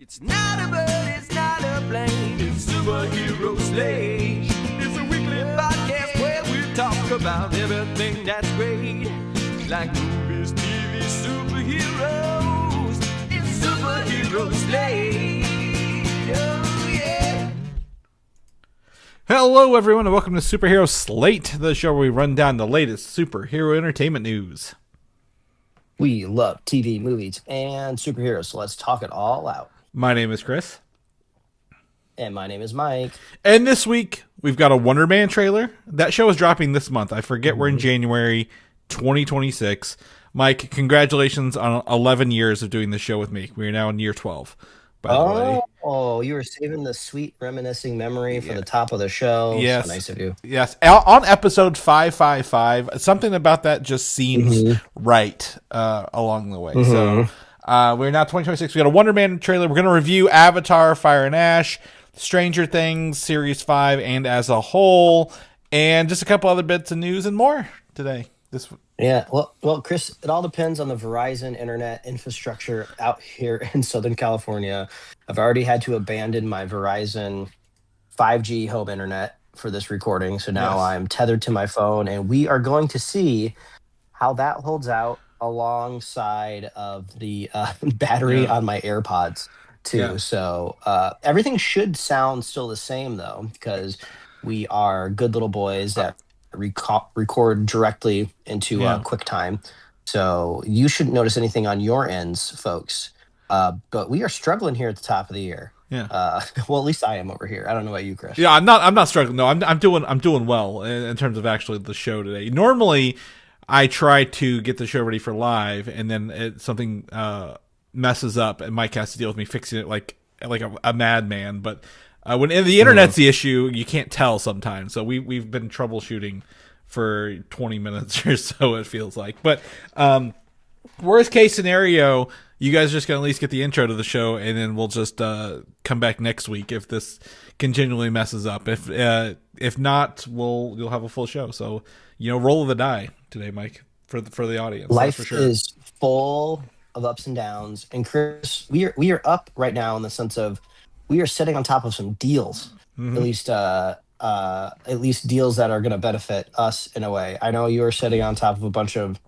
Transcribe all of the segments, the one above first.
It's not a bird, it's not a plane, it's Superhero Slate. It's a weekly podcast where we talk about everything that's great, like movies, TV, superheroes. It's Superhero Slate. Oh yeah. Hello everyone and welcome to Superhero Slate, the show where we run down the latest superhero entertainment news. We love TV, movies, and superheroes, so let's talk it all out. My name is Chris. And my name is Mike. And this week, we've got a Wonder Man trailer. That show is dropping this month. I forget we're in January 2026. Mike, congratulations on 11 years of doing this show with me. We are now in year 12, by the way. Oh, you were saving the sweet reminiscing memory for the top of the show. Yes. So nice of you. Yes. On episode 555, something about that just seems right along the way. So we're now 2026. We got a Wonder Man trailer. We're going to review Avatar, Fire and Ash, Stranger Things, Series 5, and as a whole, and just a couple other bits of news and more today. Yeah, well, Chris, it all depends on the Verizon internet infrastructure out here in Southern California. I've already had to abandon my Verizon 5G home internet for this recording, so now I'm tethered to my phone, and we are going to see how that holds out alongside of the battery on my AirPods too. Yeah. So everything should sound still the same though, because we are good little boys that record directly into QuickTime. So you shouldn't notice anything on your ends, folks. But we are struggling here at the top of the year. Yeah. Well, at least I am over here. I don't know about you, Chris. Yeah, I'm not struggling. No, I'm doing well in terms of actually the show today. Normally, I try to get the show ready for live, and then something messes up, and Mike has to deal with me fixing it like a madman. But when the internet's the issue, you can't tell sometimes. So we've been troubleshooting for 20 minutes or so, it feels like. But worst case scenario, you guys are just gonna at least get the intro to the show, and then we'll just come back next week if this continually messes up. If not, you'll have a full show. So roll of the die today, Mike, for the audience. Life for sure. is full of ups and downs, and Chris, we are up right now in the sense of we are sitting on top of some deals, at least deals that are going to benefit us in a way. I know you are sitting on top of a bunch of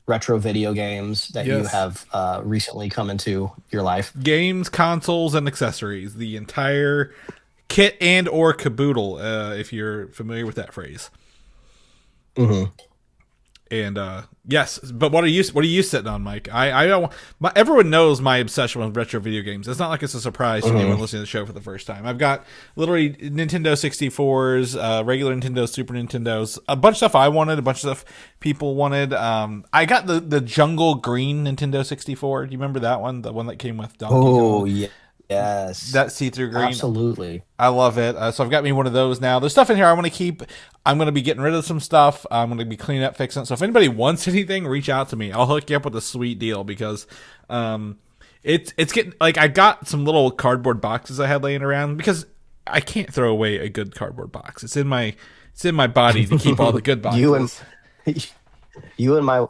retro video games that you have recently come into your life. Games, consoles, and accessories. The entire kit and or caboodle, if you're familiar with that phrase. And yes, but what are you sitting on, Mike? I don't. Everyone knows my obsession with retro video games. It's not like it's a surprise to anyone listening to the show for the first time. I've got literally Nintendo 64s, regular Nintendo, Super Nintendos, a bunch of stuff I wanted, a bunch of stuff people wanted. I got the Jungle Green Nintendo 64. Do you remember that one? The one that came with Donkey Kong? Oh yeah. Yes. That see-through green. Absolutely. I love it. So I've got me one of those now. There's stuff in here I want to keep. I'm going to be getting rid of some stuff. I'm going to be cleaning up, fixing it. So if anybody wants anything, reach out to me. I'll hook you up with a sweet deal because it's getting, like, I got some little cardboard boxes I had laying around because I can't throw away a good cardboard box. It's in my body to keep all the good boxes. You and my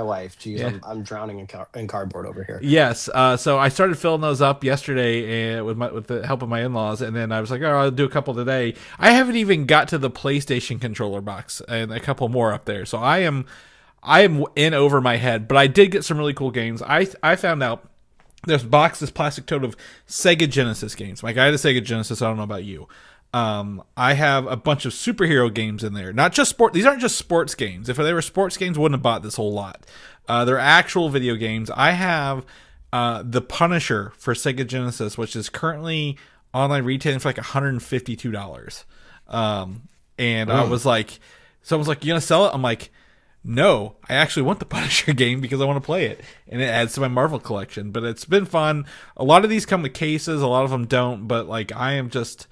wife. Jeez, I'm drowning in cardboard over here. Yes. So I started filling those up yesterday with the help of my in-laws, and then I was like, I'll do a couple today. I haven't even got to the PlayStation controller box, and a couple more up there. So I am in over my head, but I did get some really cool games. I found out there's plastic tote of Sega Genesis games. Like, I had a Sega Genesis. I don't know about you. I have a bunch of superhero games in there. Not just sport. These aren't just sports games. If they were sports games, I wouldn't have bought this whole lot. They're actual video games. I have The Punisher for Sega Genesis, which is currently online retailing for like $152. And I was like, someone's like, "You gonna sell it?" I'm like, no, I actually want the Punisher game because I want to play it, and it adds to my Marvel collection. But it's been fun. A lot of these come with cases. A lot of them don't. But like, I am just.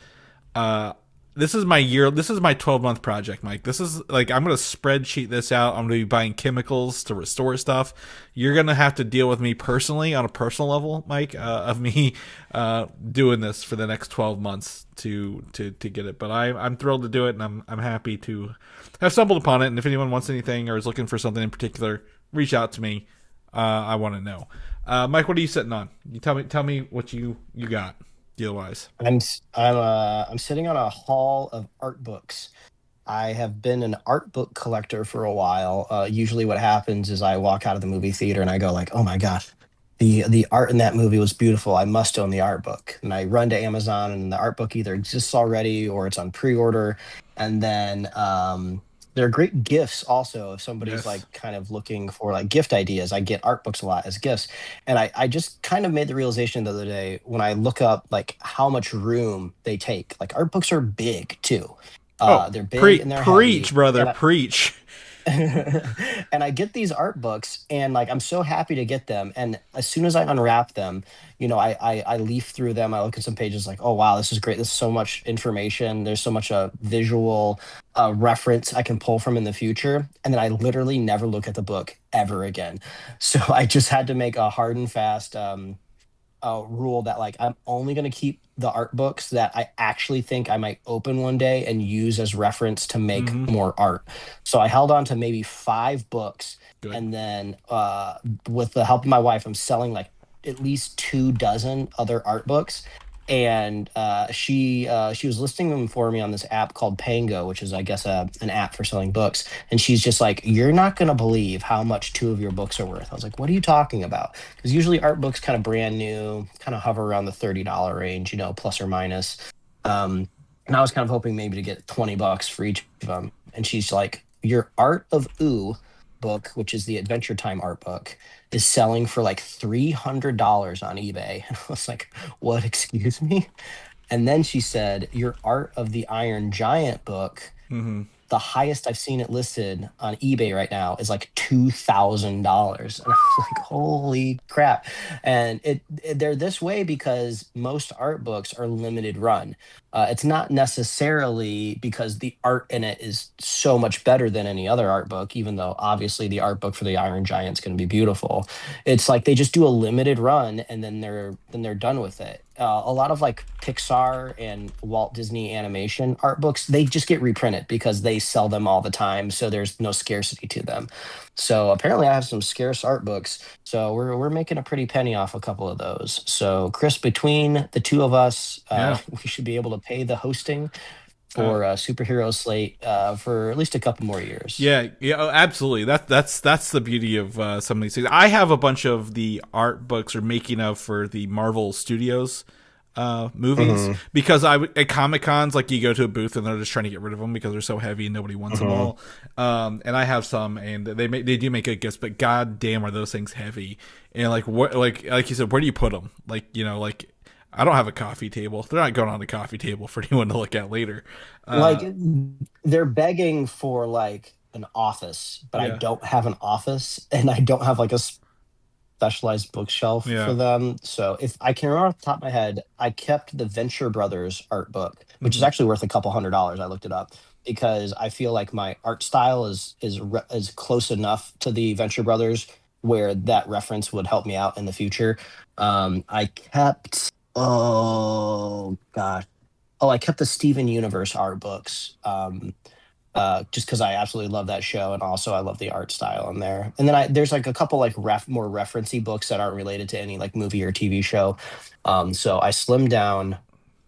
This is my 12-month project, Mike. This is like, I'm going to spreadsheet this out. I'm going to be buying chemicals to restore stuff. You're going to have to deal with me personally on a personal level, Mike, of me doing this for the next 12 months to get it. But I'm thrilled to do it, and I'm happy to have stumbled upon it. And if anyone wants anything or is looking for something in particular, reach out to me. I want to know. Mike, what are you sitting on? You tell me what you got deal wise. I'm sitting on a haul of art books. I have been an art book collector for a while. Usually, what happens is I walk out of the movie theater and I go like, "Oh my gosh, the art in that movie was beautiful. I must own the art book." And I run to Amazon, and the art book either exists already or it's on pre-order. And then they're great gifts also. If somebody's Yes. like kind of looking for like gift ideas, I get art books a lot as gifts. And I just kind of made the realization the other day when I look up like how much room they take. Like art books are big too. Oh, They're big and they're preach, heavy. brother, And preach. and I get these art books and like I'm so happy to get them. And as soon as I unwrap them, I leaf through them. I look at some pages like, oh wow, this is great. There's so much information. There's so much visual reference I can pull from in the future. And then I literally never look at the book ever again. So I just had to make a hard and fast rule that like I'm only going to keep the art books that I actually think I might open one day and use as reference to make Mm-hmm. more art. So I held on to maybe 5 books, Good. and then with the help of my wife, I'm selling like at least 2 dozen other art books. And she was listing them for me on this app called Pango, which is I guess an app for selling books. And she's just like, "You're not gonna believe how much 2 of your books are worth." I was like, "What are you talking about?" Because usually art books kind of brand new, kind of hover around the $30 range, plus or minus. And I was kind of hoping maybe to get $20 for each of them. And she's like, "Your Art of Ooh book, which is the Adventure Time art book, is selling for like $300 on eBay." And I was like, "What? Excuse me?" And then she said, "Your Art of the Iron Giant book, Mm-hmm. the highest I've seen it listed on eBay right now is like $2,000." And I was like, "Holy crap." And they're this way because most art books are limited run. It's not necessarily because the art in it is so much better than any other art book, even though obviously the art book for the Iron Giant's going to be beautiful. It's like they just do a limited run and then they're done with it. A lot of like Pixar and Walt Disney animation art books, they just get reprinted because they sell them all the time, so there's no scarcity to them. So apparently, I have some scarce art books, so we're making a pretty penny off a couple of those. So Chris, between the two of us, Yeah. we should be able to pay the hosting Uh, for Superhero Slate for at least a couple more years. yeah, oh, absolutely. That's the beauty of some of these things. I have a bunch of the art books or making of for the Marvel Studios movies Hmm. because at Comic Cons, like you go to a booth and they're just trying to get rid of them because they're so heavy and nobody wants them Hmm. all. And I have some, and they do make good gifts, but god damn are those things heavy. And like what like you said, where do you put them? Like like I don't have a coffee table. They're not going on the coffee table for anyone to look at later. Like Uh, they're begging for like an office, but I yeah, don't have an office, and I don't have like a specialized bookshelf yeah. for them. So if I can remember off the top of my head, I kept the Venture Brothers art book, which is Hmm. actually worth a couple $100. I looked it up because I feel like my art style is close enough to the Venture Brothers where that reference would help me out in the future. I kept oh gosh. Oh, I kept the Steven Universe art books. Just because I absolutely love that show, and also I love the art style in there. And then there's like a couple like more referencey books that aren't related to any like movie or TV show. So I slimmed down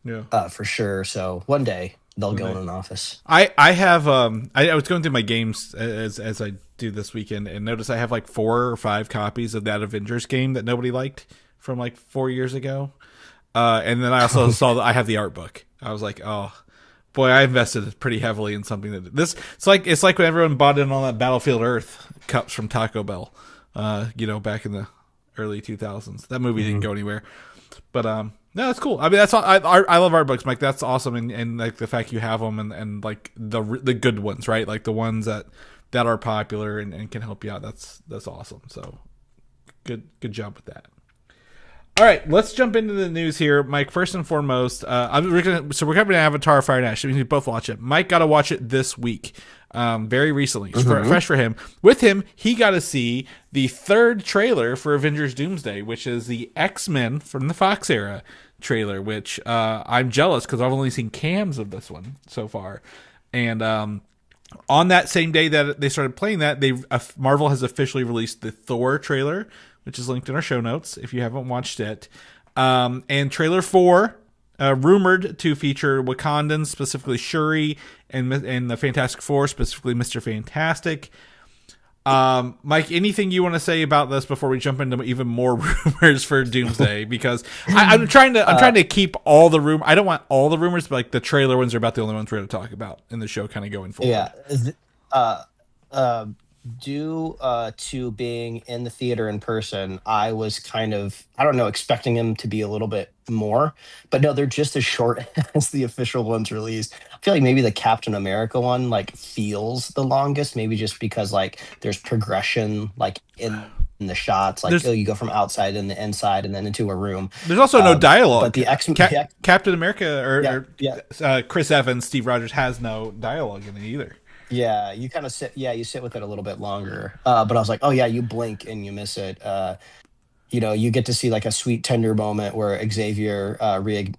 Yeah. for sure. So one day they'll One go in day. an office. I have I was going through my games as I do this weekend and noticed I have like 4 or 5 copies of that Avengers game that nobody liked from like 4 years ago. And then I also saw that I have the art book. I was like, oh boy, I invested pretty heavily in something that this. It's like when everyone bought in on that Battlefield Earth cups from Taco Bell. Back in the early 2000s. That movie didn't go anywhere. But no, that's cool. I mean, that's all, I love art books, Mike. That's awesome, and like the fact you have them and like the good ones, right? Like the ones that are popular and can help you out. That's awesome. So good job with that. All right, let's jump into the news here, Mike. First and foremost, we're covering Avatar: Fire and Ash. We both watch it. Mike got to watch it this week, very recently, fresh for him. With him, he got to see the 3rd trailer for Avengers: Doomsday, which is the X-Men from the Fox era trailer. Which I'm jealous because I've only seen cams of this one so far, and on that same day that they started playing that, Marvel has officially released the Thor trailer, which which is linked in our show notes if you haven't watched it. And trailer 4, rumored to feature Wakandans, specifically Shuri, and the Fantastic Four, specifically Mr. Fantastic. Mike, anything you want to say about this before we jump into even more rumors for Doomsday? Because I'm trying to keep all the rumors. I don't want all the rumors, but like the trailer ones are about the only ones we're going to talk about in the show, kind of going forward. Yeah. Due to being in the theater in person, I was kind of, I don't know, expecting them to be a little bit more, but no, they're just as short as the official ones released. I feel like maybe the Captain America one like feels the longest, maybe just because like there's progression like in the shots, like you go from outside and the inside and then into a room. There's also no dialogue. But the Captain America or Chris Evans, Steve Rogers has no dialogue in it either. Yeah, you kind of sit. Yeah, you sit with it a little bit longer. But I was like, oh yeah, you blink and you miss it. You get to see like a sweet tender moment where Xavier I don't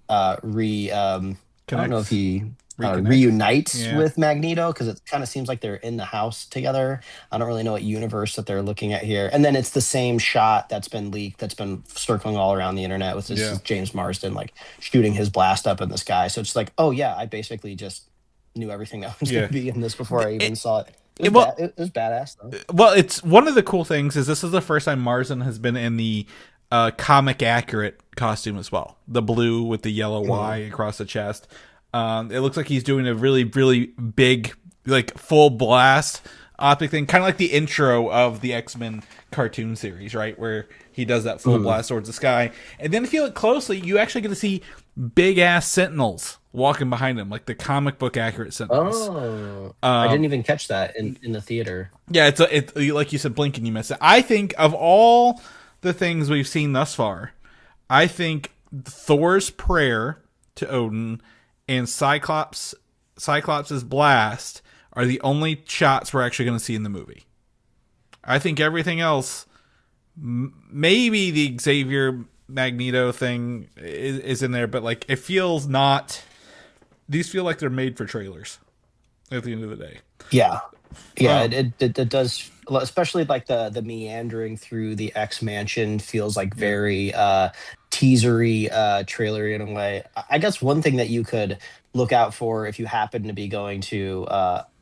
know if he reunites with Magneto, because it kind of seems like they're in the house together. I don't really know what universe that they're looking at here. And then it's the same shot that's been leaked, that's been circling all around the internet with this James Marsden like shooting his blast up in the sky. So it's like, oh yeah, I basically just knew everything that was going to be in this before I even saw it. It was badass though. Well, it's one of the cool things is this is the first time Marsden has been in the comic accurate costume as well. The blue with the yellow Y across the chest. It looks like he's doing a really, really big, like full blast optic thing, kind of like the intro of the X-Men cartoon series, right? Where he does that full blast towards the sky. And then if you look closely, you actually get to see big ass Sentinels walking behind him, like the comic book accurate Sentinels. Oh, I didn't even catch that in the theater. Yeah, it's like you said, blink and you miss it. I think of all the things we've seen thus far, I think Thor's prayer to Odin and Cyclops' blast are the only shots we're actually going to see in the movie. I think everything else, maybe the Xavier Magneto thing is in there, but like it feels not. These feel like they're made for trailers at the end of the day. Yeah, it does, especially like the meandering through the X Mansion feels like very teasery, trailery in a way. I guess one thing that you could look out for if you happen to be going to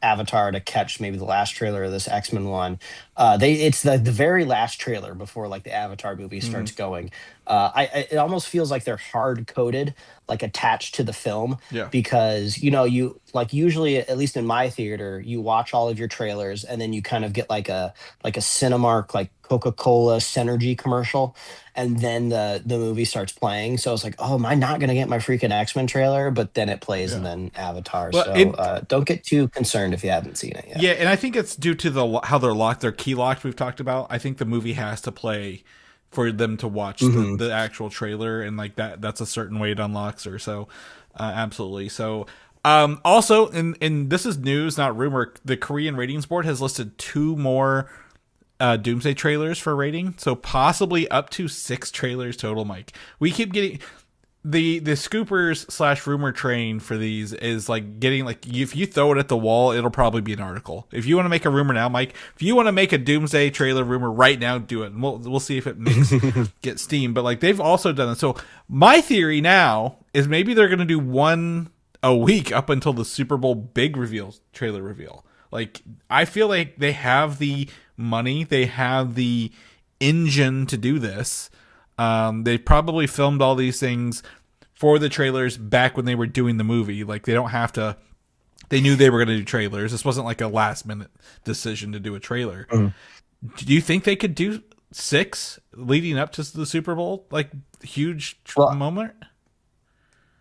Avatar to catch maybe the last trailer of this X-Men one, it's the very last trailer before like the Avatar movie starts going. It almost feels like they're hard coded, like attached to the film, because you like usually, at least in my theater, you watch all of your trailers and then you kind of get like a Cinemark like Coca-Cola Synergy commercial, and then the movie starts playing. So it's like, oh, am I not going to get my freaking X-Men trailer? But then it plays and then Avatar. Well, so don't get too concerned if you haven't seen it yet. Yeah, and I think it's due to how they're locked. They're key locked, we've talked about. I think the movie has to play for them to watch the actual trailer, and like that's a certain way it unlocks her. So absolutely. So also, and this is news, not rumor, the Korean ratings board has listed 2 more Doomsday trailers for rating, so possibly up to 6 trailers total. Mike, we keep getting the scoopers / rumor train for these is like getting like, if you throw it at the wall, it'll probably be an article. If you want to make a rumor now, Mike, if you want to make a Doomsday trailer rumor right now, do it, and we'll see if it makes get steam. But like they've also done it. So my theory now is maybe they're gonna do one a week up until the Super Bowl big trailer reveal. Like I feel like they have the money, they have the engine to do this. They probably filmed all these things for the trailers back when they were doing the movie. Like they don't have to. They knew they were going to do trailers. This wasn't like a last minute decision to do a trailer. Do you think they could do 6 leading up to the Super Bowl? Like huge moment.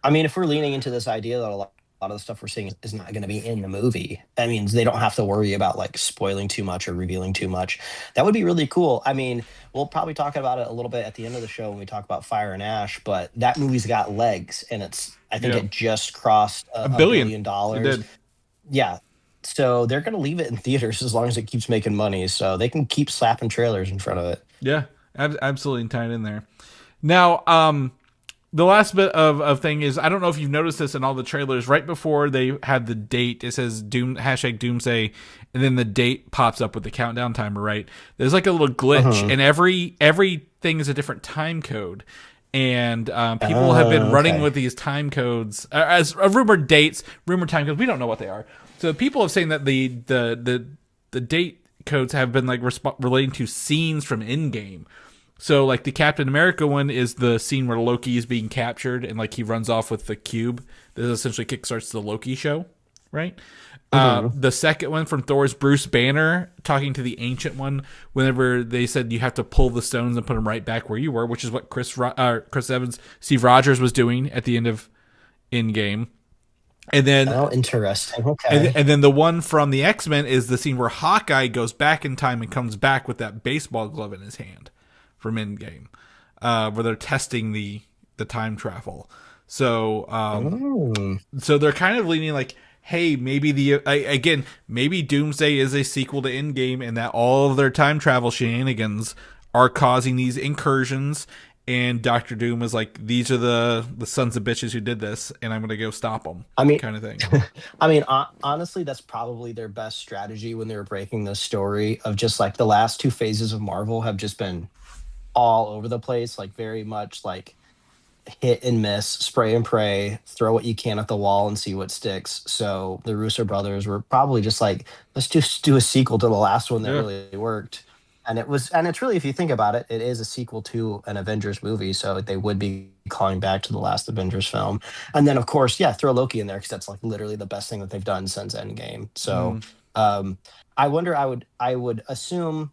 I mean, if we're leaning into this idea that a lot of the stuff we're seeing is not going to be in the movie, that means they don't have to worry about like spoiling too much or revealing too much. That would be really cool. I mean, we'll probably talk about it a little bit at the end of the show when we talk about Fire and Ash, but that movie's got legs, and I think it just crossed $1 billion. It did. Yeah. So they're going to leave it in theaters as long as it keeps making money, so they can keep slapping trailers in front of it. Yeah, absolutely tied in there. Now, the last bit of thing is, I don't know if you've noticed this in all the trailers. Right before they had the date, it says #Doomsday, and then the date pops up with the countdown timer. Right, there's like a little glitch, and everything is a different time code. And people have been running with these time codes as rumored dates, rumored time codes. We don't know what they are. So people have saying that the date codes have been like relating to scenes from Endgame. So like the Captain America one is the scene where Loki is being captured and like he runs off with the cube. This essentially kickstarts the Loki show, right? The second one from Thor is Bruce Banner talking to the Ancient One whenever they said you have to pull the stones and put them right back where you were, which is what Chris Evans, Steve Rogers was doing at the end of Endgame. And then, interesting. Okay. And then the one from the X-Men is the scene where Hawkeye goes back in time and comes back with that baseball glove in his hand from Endgame, where they're testing the time travel. So, so they're kind of leaning like, hey, maybe maybe Doomsday is a sequel to Endgame, and that all of their time travel shenanigans are causing these incursions. And Doctor Doom is like, these are the sons of bitches who did this, and I'm going to go stop them. I mean, kind of thing. I mean, honestly, that's probably their best strategy when they were breaking this story of just like the last two phases of Marvel have just been all over the place, like very much like hit and miss, spray and pray, throw what you can at the wall and see what sticks. So the Russo brothers were probably just like, let's just do a sequel to the last one that really worked. And it's really, if you think about it, it is a sequel to an Avengers movie, so they would be calling back to the last Avengers film. And then, of course, throw Loki in there because that's like literally the best thing that they've done since Endgame. So I wonder, I would assume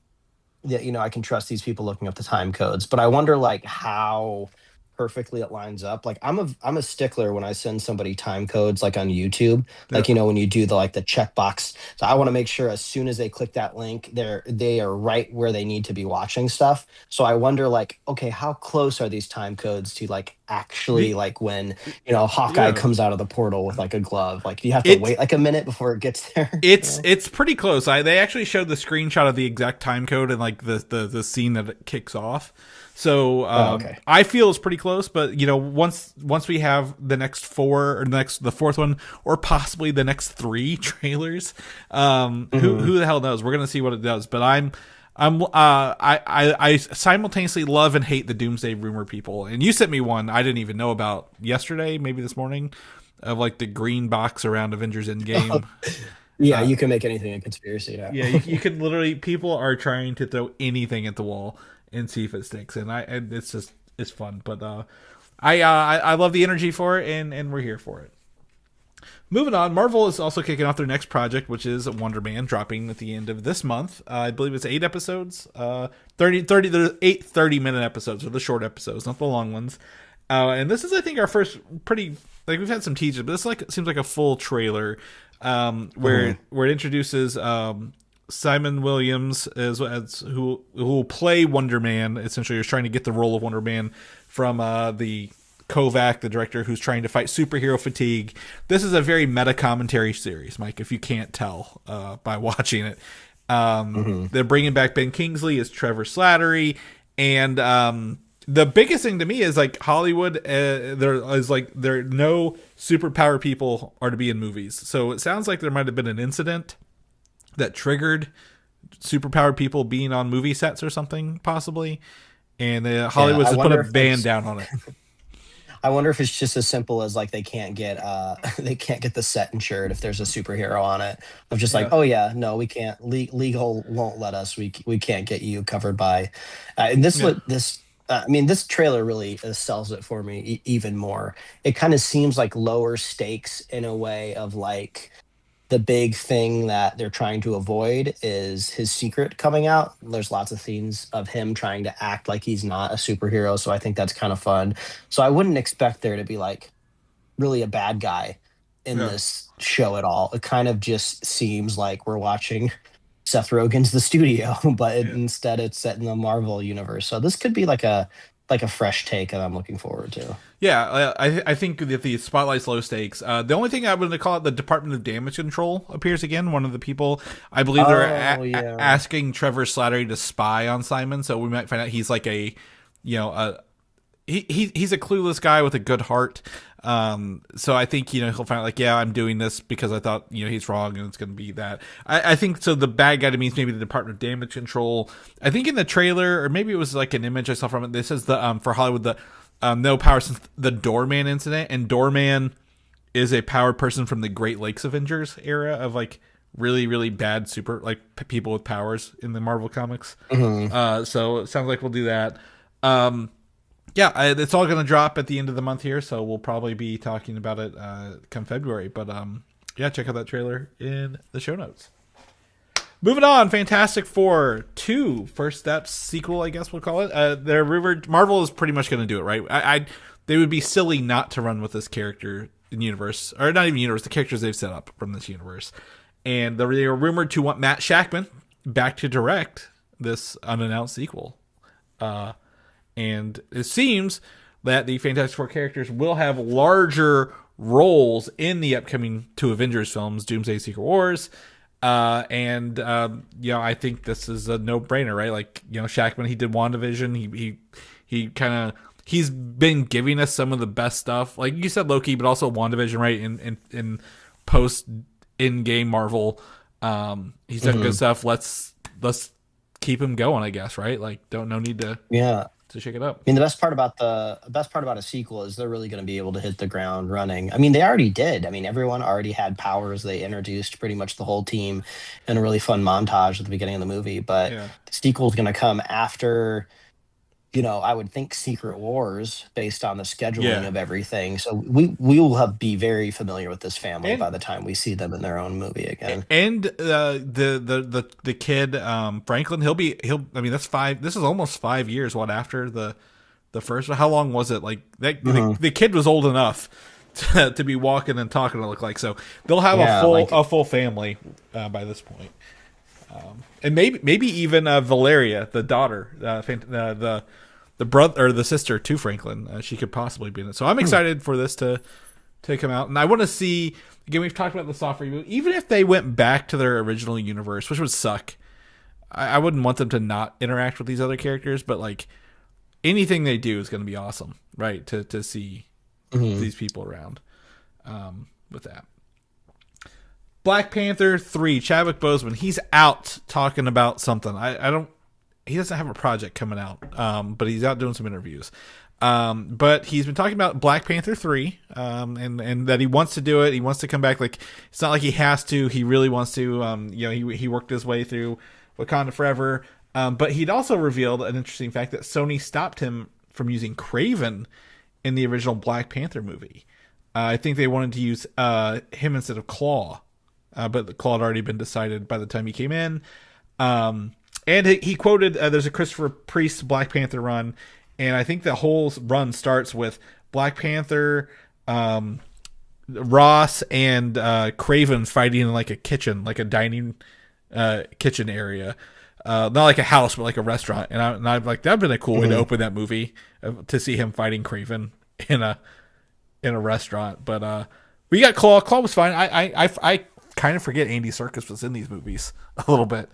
that, I can trust these people looking up the time codes, but I wonder like how perfectly it lines up. Like I'm a stickler when I send somebody time codes like on YouTube, like when you do the checkbox. So I want to make sure as soon as they click that link, they are right where they need to be watching stuff. So I wonder like, okay, how close are these time codes to like actually like when Hawkeye comes out of the portal with like a glove? Like do you have to wait like a minute before it gets there? It's pretty close. They actually showed the screenshot of the exact time code and like the scene that it kicks off. So I feel it's pretty close, but once we have the next four or the fourth one or possibly the next three trailers, who the hell knows? We're gonna see what it does. But I simultaneously love and hate the Doomsday rumor people. And you sent me one I didn't even know about yesterday, maybe this morning, of like the green box around Avengers Endgame. Yeah, you can make anything a conspiracy. Yeah, you can literally. People are trying to throw anything at the wall and see if it sticks, and it's fun. But I love the energy for it, and we're here for it. Moving on, Marvel is also kicking off their next project, which is Wonder Man, dropping at the end of this month. I believe it's 8 episodes, 30 there's 8 30-minute episodes, or the short episodes, not the long ones. And this is, I think, our first pretty, like, we've had some teasers, but this seems like a full trailer, where it introduces Simon Williams as who will play Wonder Man. Essentially, is trying to get the role of Wonder Man from the Kovac, the director, who's trying to fight superhero fatigue. This is a very meta commentary series, Mike, if you can't tell by watching it. They're bringing back Ben Kingsley as Trevor Slattery, and the biggest thing to me is like Hollywood. There no superpower people are to be in movies, so it sounds like there might have been an incident that triggered superpowered people being on movie sets or something, possibly, and Hollywood's just put a ban down on it. I wonder if it's just as simple as like they can't get the set insured if there's a superhero on it. Of just like, no, we can't. Legal won't let us. We can't get you covered by. And this trailer really sells it for me even more. It kind of seems like lower stakes in a way of like. The big thing that they're trying to avoid is his secret coming out. There's lots of scenes of him trying to act like he's not a superhero, so I think that's kind of fun. So I wouldn't expect there to be like really a bad guy in this show at all. It kind of just seems like we're watching Seth Rogen's The Studio, but instead it's set in the Marvel universe. So this could be like a fresh take that I'm looking forward to. Yeah, I think that the spotlight's low stakes. The only thing I would call it, the Department of Damage Control appears again. One of the people, I believe they're asking Trevor Slattery to spy on Simon, so we might find out he's like a he's a clueless guy with a good heart. So I think, he'll find out like, yeah, I'm doing this because I thought, he's wrong and it's going to be that. I think so. The bad guy to me is maybe the Department of Damage Control. I think in the trailer, or maybe it was like an image I saw from it, this is the, for Hollywood, the, no power since the Doorman incident, and Doorman is a powered person from the Great Lakes Avengers era of like really, really bad super, like people with powers in the Marvel comics. So it sounds like we'll do that. Yeah, it's all going to drop at the end of the month here, so we'll probably be talking about it come February. But yeah, check out that trailer in the show notes. Moving on, Fantastic Four 2, First Steps sequel, I guess we'll call it. They're rumored. Marvel is pretty much going to do it, right? They would be silly not to run with this character in universe, or not even universe, the characters they've set up from this universe. And they are rumored to want Matt Shakman back to direct this unannounced sequel. And it seems that the Fantastic Four characters will have larger roles in the upcoming 2 Avengers films, Doomsday, Secret Wars. I think this is a no-brainer, right? Like, Shakman, he did WandaVision. He's been giving us some of the best stuff. Like you said, Loki, but also WandaVision, right? In post Endgame Marvel. He's done good stuff. Let's keep him going, I guess, right? Like, no need to shake it up. I mean, the best part about a sequel is they're really going to be able to hit the ground running. I mean, they already did. I mean, everyone already had powers. They introduced pretty much the whole team in a really fun montage at the beginning of the movie. But the sequel is going to come after, I would think Secret Wars, based on the scheduling of everything. So we will be very familiar with this family by the time we see them in their own movie again. And the kid Franklin, I mean, that's 5. This is almost 5 years. What, after the first? How long was it? Like that, the kid was old enough to be walking and talking. To look like, so they'll have a full family by this point. And maybe even Valeria, the daughter, the brother or the sister to Franklin, she could possibly be in it. So I'm excited for this to come out, and I want to see. Again, we've talked about the soft reboot. Even if they went back to their original universe, which would suck, I wouldn't want them to not interact with these other characters. But like anything they do is going to be awesome, right? To see these people around with that. Black Panther 3, Chadwick Boseman, he's out talking about something. He doesn't have a project coming out, but he's out doing some interviews. But he's been talking about Black Panther 3, and that he wants to do it. He wants to come back. Like, it's not like he has to. He really wants to. He worked his way through Wakanda Forever. But he'd also revealed an interesting fact that Sony stopped him from using Kraven in the original Black Panther movie. I think they wanted to use him instead of Claw. But the Claw had already been decided by the time he came in. And he quoted, there's a Christopher Priest Black Panther run, and I think the whole run starts with Black Panther, Ross, and Kraven fighting in like a kitchen, like a dining kitchen area. Not like a house, but like a restaurant. And I'm like, that'd been a cool way to open that movie, to see him fighting Kraven in a restaurant. But we got Claw. Claw was fine. I kind of forget Andy Serkis was in these movies a little bit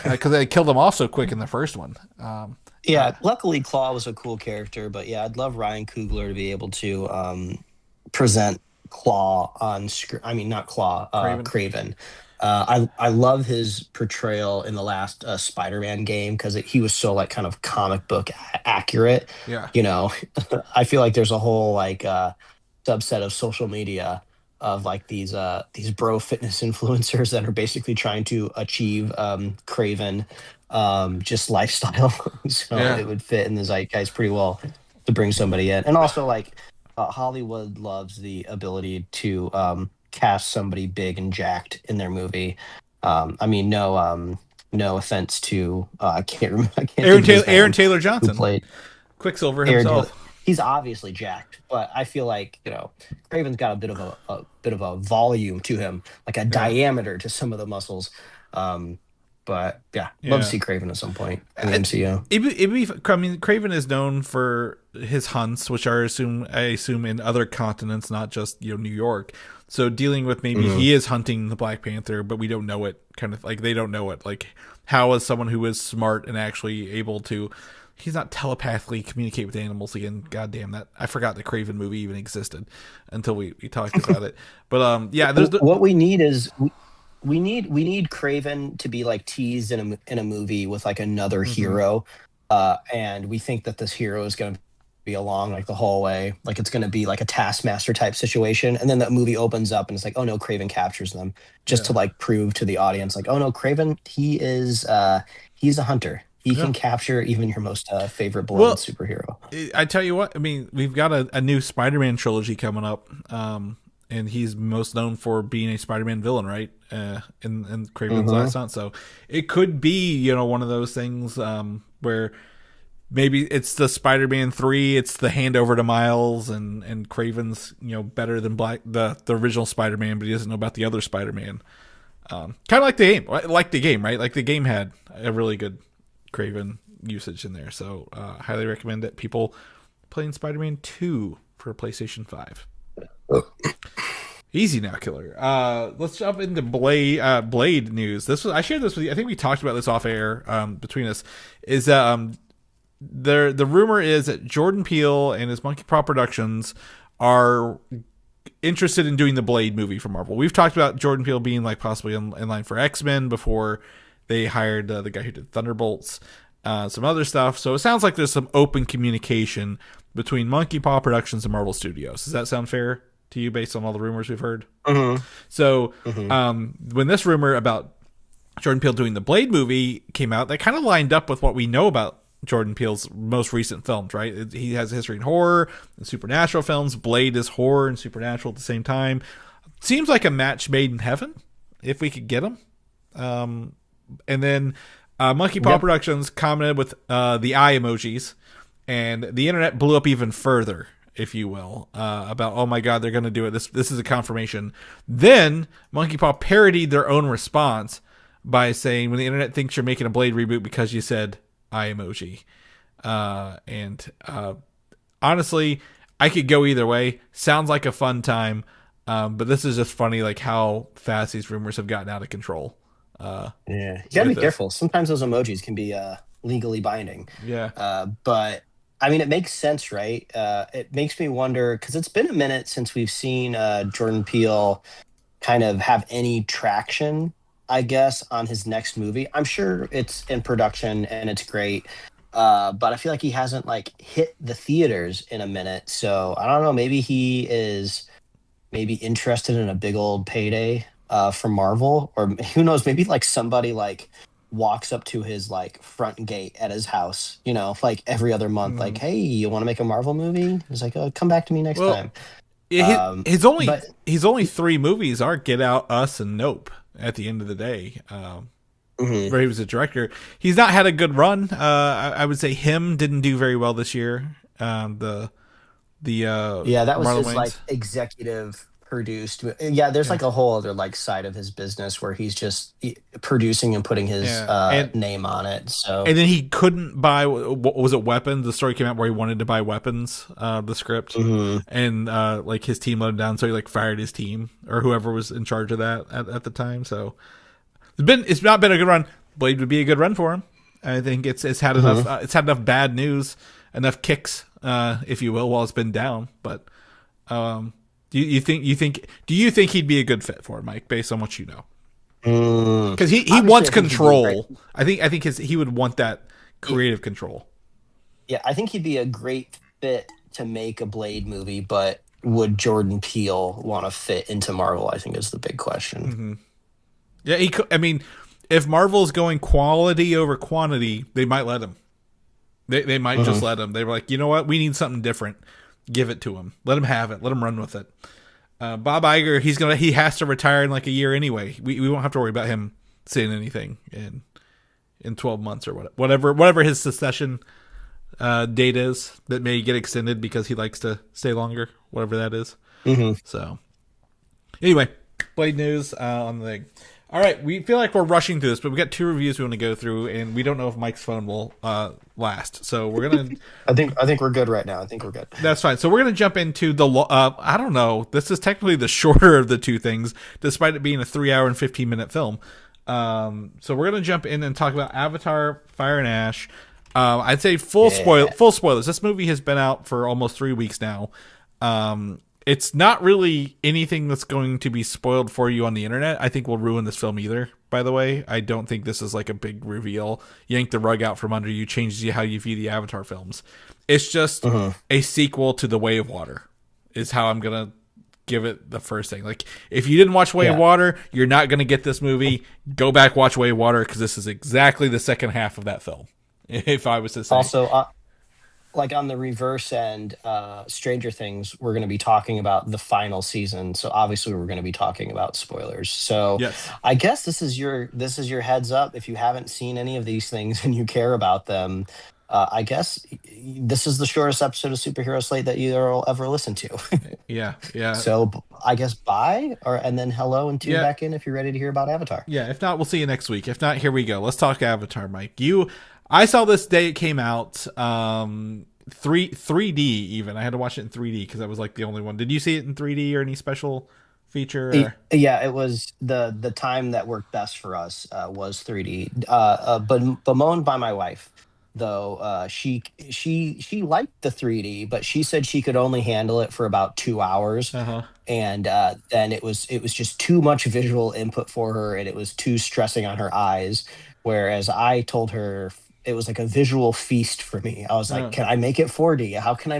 because they killed him off so quick in the first one. Luckily Claw was a cool character, but I'd love Ryan Coogler to be able to present Claw on screen. I mean, not Claw, Kraven. I love his portrayal in the last Spider-Man game because he was so like kind of comic book accurate. I feel like there's a whole like subset of social media of like these bro fitness influencers that are basically trying to achieve Kraven just lifestyle. So it would fit in the zeitgeist pretty well to bring somebody in. And also like Hollywood loves the ability to cast somebody big and jacked in their movie. I mean, no offense to I can't remember. Aaron Taylor Johnson, who played Quicksilver himself. He's obviously jacked, but I feel like Craven's got a bit of a volume to him, like a diameter to some of the muscles. But love to see Kraven at some point in the MCU. I mean, Kraven is known for his hunts, which I assume in other continents, not just New York. So dealing with maybe he is hunting the Black Panther, but we don't know it. Kind of like they don't know it. Like, how is someone who is smart and actually able to he's not telepathically communicate with animals again. God damn that! I forgot the Craven movie even existed until we talked about it. But yeah, what we need is we need Craven to be like teased in a movie with like another hero, and we think that this hero is going to be along like the whole way, like it's going to be like a Taskmaster type situation, and then that movie opens up and it's like, oh no, Craven captures them, just to like prove to the audience like, oh no, Craven, he's a hunter. He can capture even your most favorite beloved superhero. I tell you what, I mean, we've got a new Spider-Man trilogy coming up, and he's most known for being a Spider-Man villain, right? In Craven's Last Hunt. So it could be, one of those things where maybe it's the Spider-Man 3, it's the handover to Miles, and Craven's, better than the original Spider-Man, but he doesn't know about the other Spider-Man. Kind of like the game, right? Like the game had a really good Craven usage in there. So highly recommend that people playing Spider-Man 2 for PlayStation 5. Easy now, Killer. Let's jump into Blade news. I shared this with you. I think we talked about this off air between us. Is that the rumor is that Jordan Peele and his Monkey Paw Productions are interested in doing the Blade movie for Marvel. We've talked about Jordan Peele being like possibly in line for X-Men before they hired the guy who did Thunderbolts, some other stuff. So it sounds like there's some open communication between Monkey Paw Productions and Marvel Studios. Does that sound fair to you based on all the rumors we've heard? So when this rumor about Jordan Peele doing the Blade movie came out, that kind of lined up with what we know about Jordan Peele's most recent films, right? He has a history in horror and supernatural films. Blade is horror and supernatural at the same time. Seems like a match made in heaven if we could get him. And then Monkey Paw Productions commented with the eye emojis, and the internet blew up even further, if you will, about, oh my God, they're going to do it. This is a confirmation. Then Monkey Paw parodied their own response by saying, when the internet thinks you're making a Blade reboot because you said eye emoji. And honestly, I could go either way. Sounds like a fun time. But this is just funny, like how fast these rumors have gotten out of control. You gotta be careful. Sometimes those emojis can be legally binding. But I mean, it makes sense, right? It makes me wonder, because it's been a minute since we've seen Jordan Peele kind of have any traction, I guess, on his next movie. I'm sure it's in production and it's great, but I feel like he hasn't like hit the theaters in a minute. So I don't know, maybe he is interested in a big old payday from Marvel, or who knows, maybe like somebody like walks up to his like front gate at his house, like every other month, like, hey, you want to make a Marvel movie? He's like, oh, come back to me next time. His only 3 movies are Get Out, Us, and Nope at the end of the day, where he was a director. He's not had a good run. I would say Him didn't do very well this year. That was Marlon his Wayans. like executive produced. There's like a whole other like side of his business where he's just producing and putting his name on it. So, and then he couldn't buy, what was it, Weapons? The story came out where he wanted to buy Weapons, the script, and like his team let him down, so he like fired his team or whoever was in charge of that at the time. So it's not been a good run. Blade would be a good run for him. I think it's had enough. It's had enough bad news, enough kicks, if you will, while it's been down. But do you think he'd be a good fit for it, Mike, based on what you know? Because he wants control. I think he would want that creative control. Yeah, I think he'd be a great fit to make a Blade movie, but would Jordan Peele want to fit into Marvel? I think is the big question. Yeah, he could. I mean, if Marvel's going quality over quantity, they might let him. They might just let him. They were like, you know what? We need something different. Give it to him. Let him have it. Let him run with it. Bob Iger, he has to retire in like a year anyway. We won't have to worry about him saying anything in 12 months or whatever his succession date is that may get extended because he likes to stay longer, whatever that is. So anyway, Blade news on the thing. All right, we feel like we're rushing through this, but we got 2 reviews we want to go through, and we don't know if Mike's phone will last. So we're gonna. I think we're good right now. I think we're good. That's fine. So we're gonna jump into the. I don't know. This is technically the shorter of the 2 things, despite it being a 3-hour and 15-minute film. So we're gonna jump in and talk about Avatar: Fire and Ash. I'd say Yeah. full spoilers. This movie has been out for almost 3 weeks now. It's not really anything that's going to be spoiled for you on the internet. I think will ruin this film either. By the way, I don't think this is like a big reveal, yank the rug out from under you, changes you how you view the Avatar films. It's just Mhm. a sequel to The Way of Water. Is how I'm gonna give it the first thing. Like, if you didn't watch Way of Yeah. Water, you're not gonna get this movie. Go back, watch Way of Water, because this is exactly the second half of that film. If I was to say, Also, like on the reverse end, Stranger Things, we're going to be talking about the final season. So obviously, we're going to be talking about spoilers. So yes, I guess this is your heads up. If you haven't seen any of these things and you care about them, I guess this is the shortest episode of Superhero Slate that you'll ever listen to. yeah, yeah, So I guess bye, or and then hello and tune yeah. back in if you're ready to hear about Avatar. Yeah, if not, we'll see you next week. If not, here we go. Let's talk Avatar, Mike. I saw this day it came out. 3D even. I had to watch it in 3D because I was like the only one. Did you see it in 3D or any special feature? Or? Yeah, it was the time that worked best for us was 3D. But bemoaned by my wife, though. She liked the 3D, but she said she could only handle it for about 2 hours, Uh huh. and then it was just too much visual input for her, and it was too stressing on her eyes. Whereas I told her it was like a visual feast for me. I was like, Uh, can I make it 4D? How can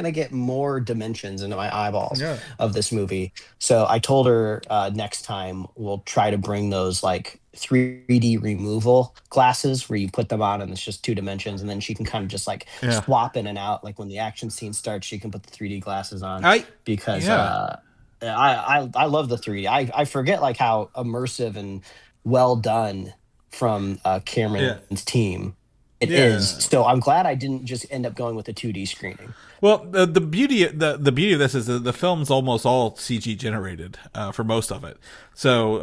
I get more dimensions into my eyeballs yeah. of this movie? So I told her next time we'll try to bring those like 3D removal glasses where you put them on and it's just two dimensions, and then she can kind of just like Yeah. swap in and out. Like when the action scene starts, she can put the 3D glasses on I. because Yeah. I love the 3D. I forget like how immersive and well done from Yeah. Cameron's team it is. Yeah. So I'm glad I didn't just end up going with a 2D screening. Well, the beauty of this is that the film's almost all CG generated for most of it. So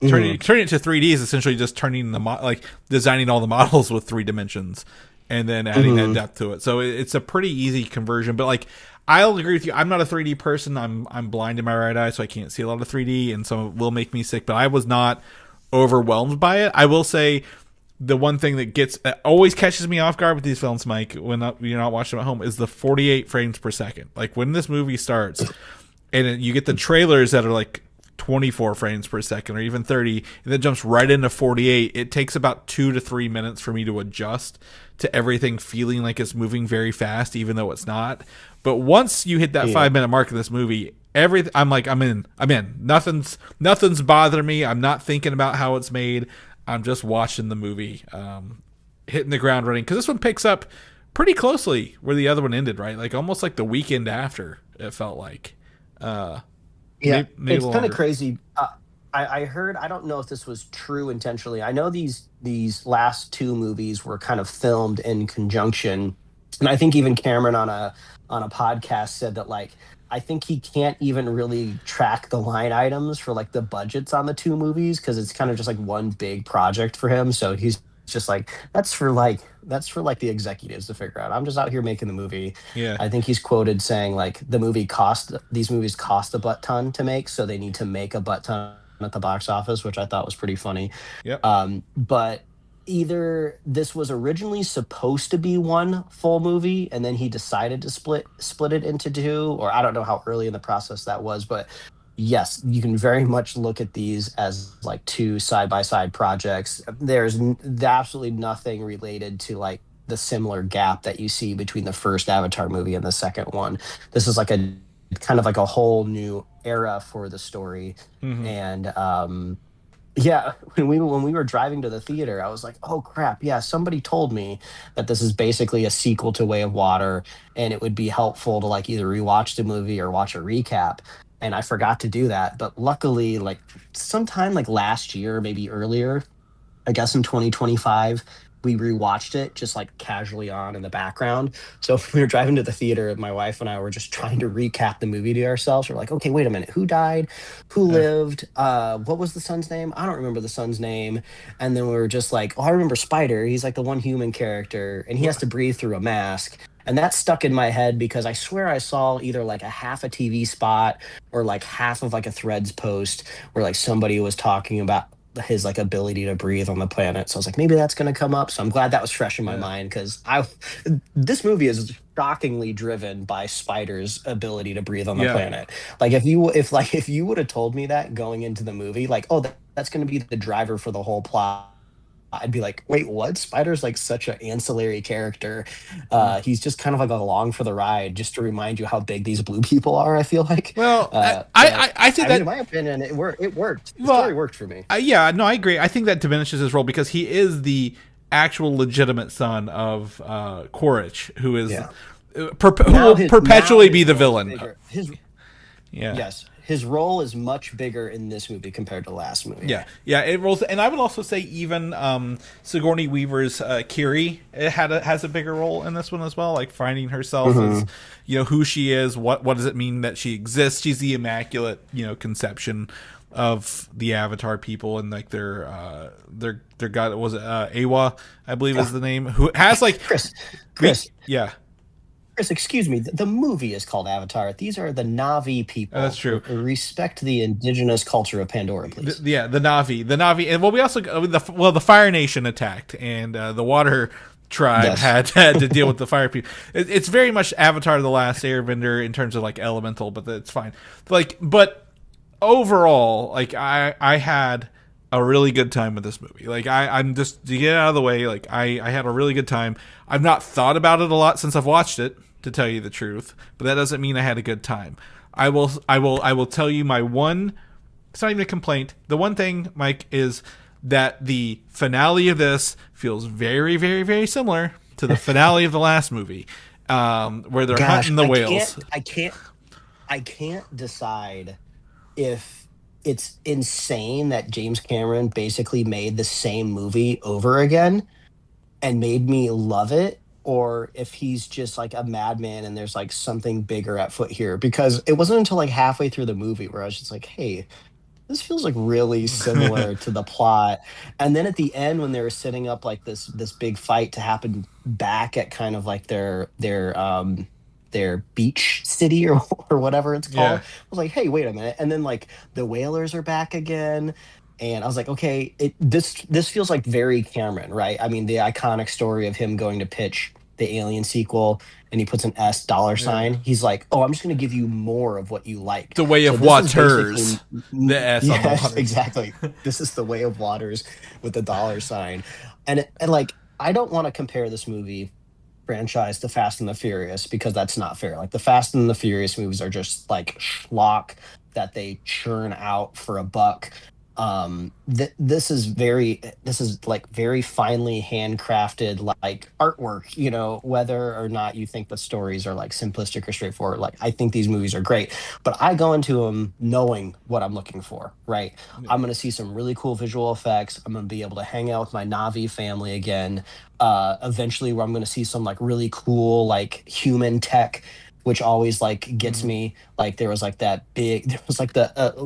Mhm. turning it to 3D is essentially just turning like designing all the models with 3 dimensions and then adding that Mhm. depth to it. So it's a pretty easy conversion. But like, I'll agree with you. I'm not a 3D person. I'm blind in my right eye, so I can't see a lot of 3D, and so it will make me sick. But I was not overwhelmed by it. I will say the one thing that always catches me off guard with these films, Mike, when you're not watching them at home, is the 48 frames per second. Like when this movie starts, and you get the trailers that are like 24 frames per second or even 30, and then jumps right into 48. It takes about 2 to 3 minutes for me to adjust to everything feeling like it's moving very fast, even though it's not. But once you hit that Yeah. 5 minute mark of this movie, everything I'm like, I'm in. Nothing's bothering me. I'm not thinking about how it's made. I'm just watching the movie, hitting the ground running, because this one picks up pretty closely where the other one ended, right? Like almost like the weekend after. It felt like, uh, Yeah, maybe a it's little kind of longer. crazy. I heard. I don't know if this was true intentionally. I know these last two movies were kind of filmed in conjunction, and I think even Cameron on a podcast said that like I think he can't even really track the line items for like the budgets on the two movies because it's kind of just like one big project for him. So he's just like that's for like the executives to figure out. I'm just out here making the movie. Yeah. I think he's quoted saying like these movies cost a butt ton to make, so they need to make a butt ton at the box office, which I thought was pretty funny. Yep. But either this was originally supposed to be one full movie and then he decided to split it into two, or I don't know how early in the process that was, but yes, you can very much look at these as like two side by side projects. There's absolutely nothing related to like the similar gap that you see between the first Avatar movie and the second one. This is like a kind of like a whole new era for the story. Hmm. And yeah, when we were driving to the theater, I was like, "Oh crap! Yeah, somebody told me that this is basically a sequel to Way of Water, and it would be helpful to like either rewatch the movie or watch a recap." And I forgot to do that, but luckily, like sometime like last year, maybe earlier, I guess in 2025, we rewatched it just like casually on in the background. So if we were driving to the theater, my wife and I were just trying to recap the movie to ourselves. We're like, okay, wait a minute, who died? Who Yeah. lived? What was the son's name? I don't remember the son's name. And then we were just like, oh, I remember Spider. He's like the one human character, and he has to breathe through a mask. And that stuck in my head because I swear I saw either like a half a TV spot or like half of like a Threads post where like somebody was talking about his like ability to breathe on the planet. So I was like, maybe that's going to come up. So I'm glad that was fresh in my Yeah. mind, because I this movie is shockingly driven by Spider's ability to breathe on the Yeah. planet. Like if you would have told me that going into the movie, like, oh, that's going to be the driver for the whole plot, I'd be like, wait, what? Spider's like such an ancillary character. Yeah. He's just kind of like along for the ride, just to remind you how big these blue people are. I feel like, Well, but I think I mean, that. in my opinion, it worked. It worked. The Well, story worked for me. yeah, no, I agree. I think that diminishes his role because he is the actual legitimate son of Quaritch, who is Yeah. who will perpetually be the villain. His Yeah. Yes, his role is much bigger in this movie compared to the last movie. Yeah, yeah, it rolls, and I would also say even Sigourney Weaver's Kiri has a bigger role in this one as well, like finding herself as who she is, what does it mean that she exists? She's the immaculate conception of the Avatar people, and like their god was it Awa, I believe is the name, who has like Chris, yeah. Chris, excuse me. The movie is called Avatar. These are the Na'vi people. Oh, that's true. Respect the indigenous culture of Pandora, please. The Na'vi, and well, we also the Fire Nation attacked, and the Water Tribe had to deal with the Fire people. It's very much Avatar: The Last Airbender in terms of like elemental, but it's fine. But overall, like I had a really good time with this movie. Like I'm just to get out of the way. Like I had a really good time. I've not thought about it a lot since I've watched it, to tell you the truth, but that doesn't mean I had a good time. I will tell you my one. It's not even a complaint. The one thing, Mike, is that the finale of this feels very, very, very similar to the finale of the last movie, where they're hunting the whales. I can't decide if it's insane that James Cameron basically made the same movie over again and made me love it, or if he's just like a madman and there's like something bigger at foot here. Because it wasn't until like halfway through the movie where I was just like, hey, this feels like really similar to the plot. And then at the end, when they were setting up like this big fight to happen back at kind of like their beach city or whatever it's called, I was like, hey, wait a minute. And then like the whalers are back again. And I was like, okay, this feels like very Cameron, right? I mean, the iconic story of him going to pitch the Alien sequel, and he puts an S dollar sign. He's like, oh, I'm just going to give you more of what you like. The way of waters. The S on the Yes, waters. exactly. This is the way of waters with the dollar sign. And like, I don't want to compare this movie franchise to Fast and the Furious, because that's not fair. Like the Fast and the Furious movies are just like schlock that they churn out for a buck. This is like very finely handcrafted like artwork, whether or not you think the stories are like simplistic or straightforward. Like, I think these movies are great, but I go into them knowing what I'm looking for, right? I'm going to see some really cool visual effects. I'm going to be able to hang out with my Navi family again. Eventually, where I'm going to see some like really cool like human tech, which always like gets me. Like there was like the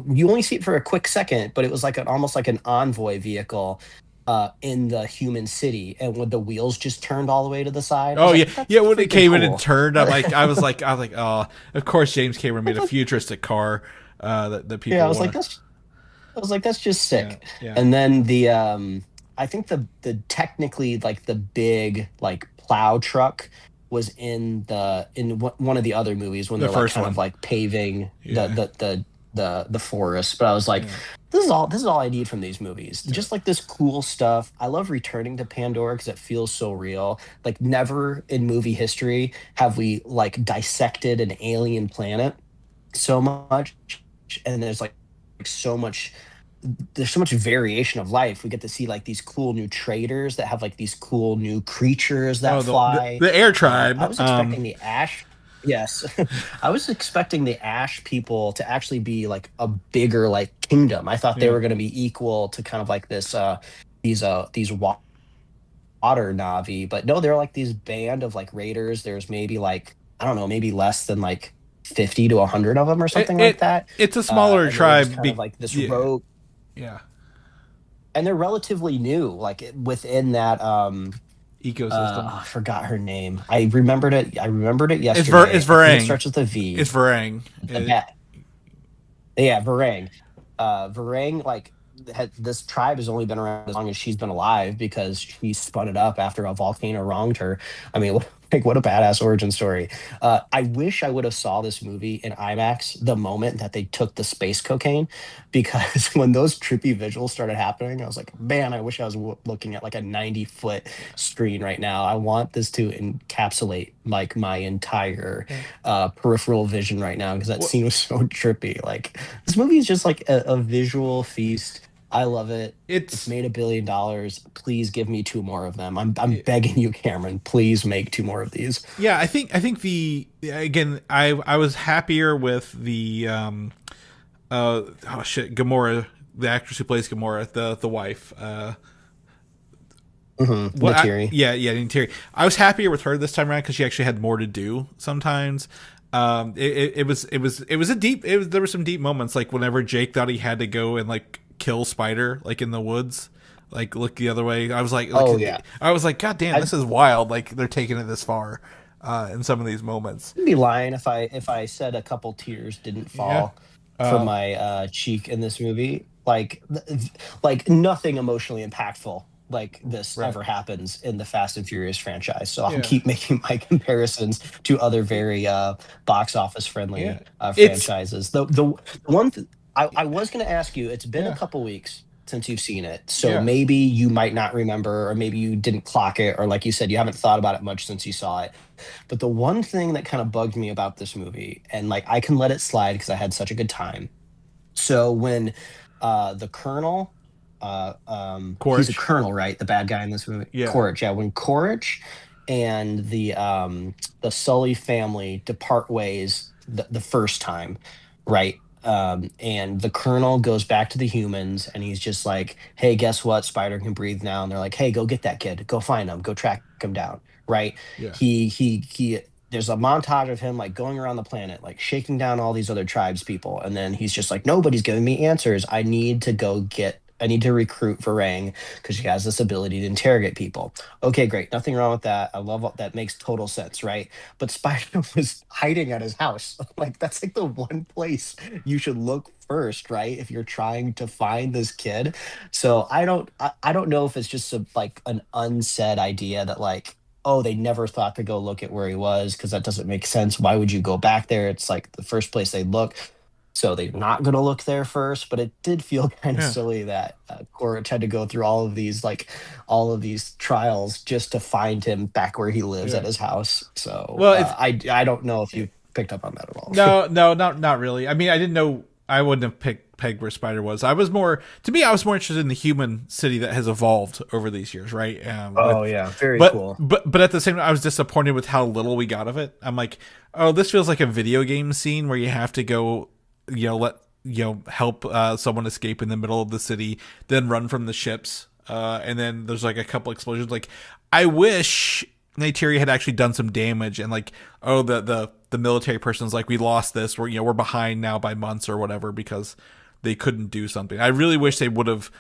you only see it for a quick second, but it was like almost like an envoy vehicle in the human city, and when the wheels just turned all the way to the side. Oh yeah, like, yeah. When it came in cool. and turned, I was like, oh, of course James Cameron made a futuristic car that people. Yeah, I was like, that's just sick. Yeah. And then I think the technically like the big like plow truck was in one of the other movies when they're like kind of like paving the forest. But I was like, this is all I need from these movies. Just like this cool stuff. I love returning to Pandora because it feels so real. Like never in movie history have we like dissected an alien planet so much, and there's so much variation of life. We get to see like these cool new traders that have like these cool new creatures that fly. The air tribe. I was expecting the ash. Yes, I was expecting the ash people to actually be like a bigger like kingdom. I thought they were going to be equal to kind of like this these water Navi, but no, they're like these band of like raiders. There's maybe like, I don't know, maybe less than like 50 to 100 of them or something like that. It's a smaller tribe, kind of like this rogue. Yeah. And they're relatively new, like within that ecosystem. I forgot her name. I remembered it yesterday. It's Varang. It starts with a V. It's Varang. Yeah, Varang. Varang, like this tribe has only been around as long as she's been alive because she spun it up after a volcano wronged her. I mean, like what a badass origin story. I wish I would have saw this movie in IMAX the moment that they took the space cocaine, because when those trippy visuals started happening, I was like, man, I wish I was looking at like a 90-foot screen right now. I want this to encapsulate like my entire Yeah. peripheral vision right now, because that Well, scene was so trippy. Like this movie is just like a visual feast. I love it. It's it's made $1 billion. Please give me two more of them. I'm begging you, Cameron. Please make two more of these. yeah. I think the again, I was happier with the oh shit, Gamora, the actress who plays Gamora, the wife. What? Natiri. Yeah, Terry. I was happier with her this time around because she actually had more to do. Sometimes, it was a deep. There were some deep moments, like whenever Jake thought he had to go and like kill Spider, like in the woods, like look the other way. Oh yeah. I was like, God damn, I'd this is wild. Like they're taking it this far, in some of these moments. be lying if I said a couple tears didn't Yeah. fall from my cheek in this movie. Like nothing emotionally impactful like this Right. ever happens in the Fast and Furious franchise. So I'll Yeah. keep making my comparisons to other very box office Yeah. friendly It's franchises. The one I was going to ask you, it's been a yeah. couple weeks since you've seen it. So Yeah. maybe you might not remember, or maybe you didn't clock it, or like you said, you haven't thought about it much since you saw it. But the one thing that kind of bugged me about this movie, and like I can let it slide because I had such a good time. So when the Colonel, he's a Quaritch. Colonel, right? The bad guy in this movie, Yeah. Quaritch. Yeah, when Quaritch and the Sully family depart ways the first time, right? And the Colonel goes back to the humans, and he's just like, "Hey, guess what? Spider can breathe now." And they're like, "Hey, go get that kid. Go find him. Go track him down." Right? Yeah. He. There's a montage of him like going around the planet, like shaking down all these other tribes people, and then he's just like, "Nobody's giving me answers. I need to go get. I need to recruit Varang because she has this ability to interrogate people." Okay, great. Nothing wrong with that. I love that. Makes total sense, right? But Spider was hiding at his house. Like that's like the one place you should look first, right? If you're trying to find this kid. So I don't know if it's just like an unsaid idea that like, oh, they never thought to go look at where he was, because that doesn't make sense. Why would you go back there? It's like the first place they look. So they're not going to look there first, but it did feel kind of Yeah. silly that Quaritch had to go through all of these trials just to find him back where he lives at Yeah. his house. So Well, it's I don't know if you picked up on that at all. no, not really. I mean, I didn't know. I wouldn't have pegged where Spider was. I was more to me. I was more interested in the human city that has evolved over these years, right? Oh yeah, very But cool. but at the same time, I was disappointed with how little we got of it. I'm like, oh, this feels like a video game scene where you have to go, let help someone escape in the middle of the city, then run from the ships, and then there's like a couple explosions. Like, I wish Neytiri had actually done some damage, and like, oh, the military person's like, we lost this, we're behind now by months or whatever because they couldn't do something. I really wish they would have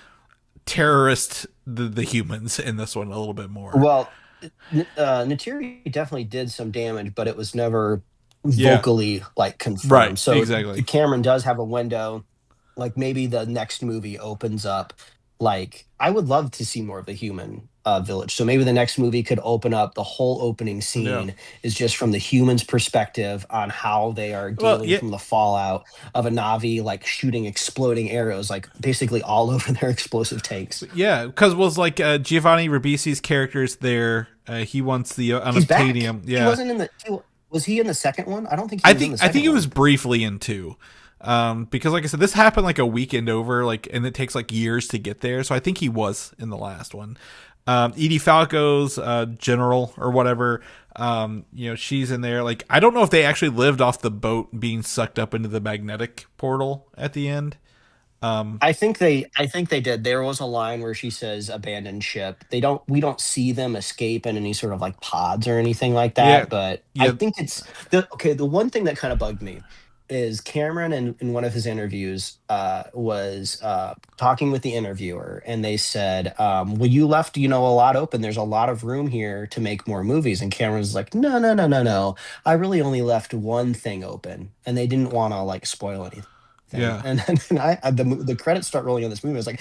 terrorist the humans in this one a little bit more. Well, Natiri definitely did some damage, but it was never Yeah, vocally like right, confirmed. So exactly. Cameron does have a window. Like maybe the next movie opens up. Like I would love to see more of the human village. So maybe the next movie could open up, the whole opening Yeah. scene is just from the humans' perspective on how they are Well, dealing yeah, from the fallout of a Navi like shooting exploding arrows like basically all over their explosive tanks. yeah, because was like Giovanni Ribisi's character's there. He wants the He's back. unobtainium. He Yeah, wasn't in the. Was he in the second one? I don't think he was in the I think second it was one. briefly in two. Because like I said, this happened like a weekend over, like, and it takes like years to get there. So I think he was in the last one. Edie Falco's general or whatever. She's in there. Like, I don't know if they actually lived off the boat being sucked up into the magnetic portal at the end. I think they did. There was a line where she says abandoned ship. We don't see them escape in any sort of like pods or anything like Yeah, that, but I yeah. think it's the one thing that kind of bugged me is Cameron in one of his interviews was talking with the interviewer, and they said, well, you left, a lot open. There's a lot of room here to make more movies. And Cameron's like, no, no, no, no, no. I really only left one thing open, and they didn't want to like spoil anything Yeah. And then the credits start rolling on this movie. I was like,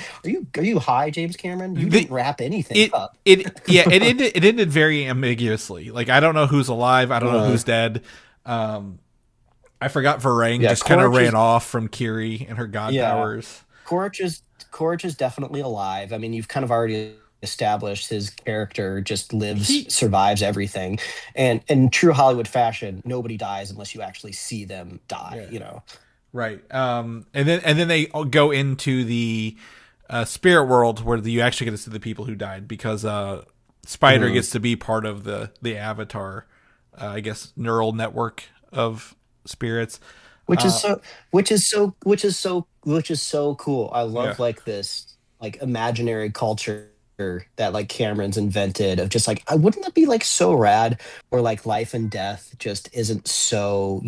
are you high, James Cameron? You didn't wrap anything up. It ended very ambiguously. Like, I don't know who's alive. I don't know who's dead. I forgot Varang just kind of ran off from Kiri and her god powers. Korich is definitely alive. I mean, you've kind of already established his character just survives everything, and in true Hollywood fashion, nobody dies unless you actually see them die. Right. And then they go into the spirit world where you actually get to see the people who died, because Spider gets to be part of the Avatar, I guess, neural network of spirits, which is so cool. I love like this like imaginary culture that like Cameron's invented of just like, wouldn't that be like so rad, where like life and death just isn't so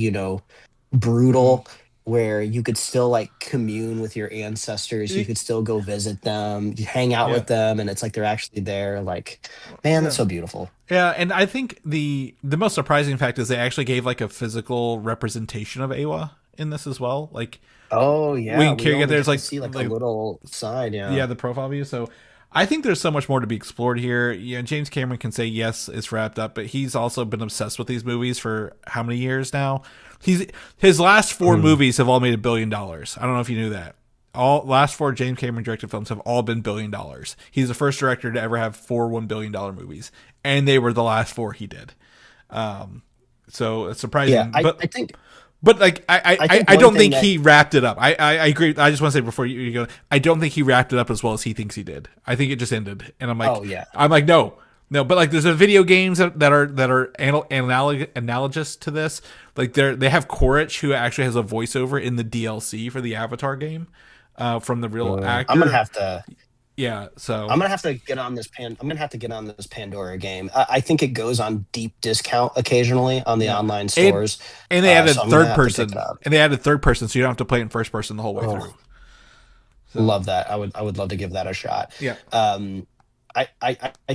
brutal, where you could still like commune with your ancestors, you could still go visit them, you hang out with them, and it's like they're actually there. Like, man, that's so beautiful. Yeah, and I think the most surprising fact is they actually gave like a physical representation of Awa in this as well. Like, oh yeah, when Kiri get there's like see like a little side, the profile view. So I think there's so much more to be explored here. James Cameron can say yes, it's wrapped up, but he's also been obsessed with these movies for how many years now? His last 4 movies have all made $1 billion. I don't know if you knew that. All last 4 James Cameron directed films have all been $1 billion. He's the first director to ever have 4 $1 billion movies, and they were the last 4 he did. So it's surprising. Yeah, I think. But like I don't think he wrapped it up. I agree. I just want to say before you go, I don't think he wrapped it up as well as he thinks he did. I think it just ended, and I'm like, I'm like, no. But like, there's a video games that are analogous to this. Like they have Korich, who actually has a voiceover in the DLC for the Avatar game, from the real actor. I'm gonna have to. Yeah, so I'm gonna have to get on this Pandora game. I think it goes on deep discount occasionally on the online stores. And they added third person. And they added third person, so you don't have to play it in first person the whole way through. So. Love that. I would love to give that a shot. Yeah. I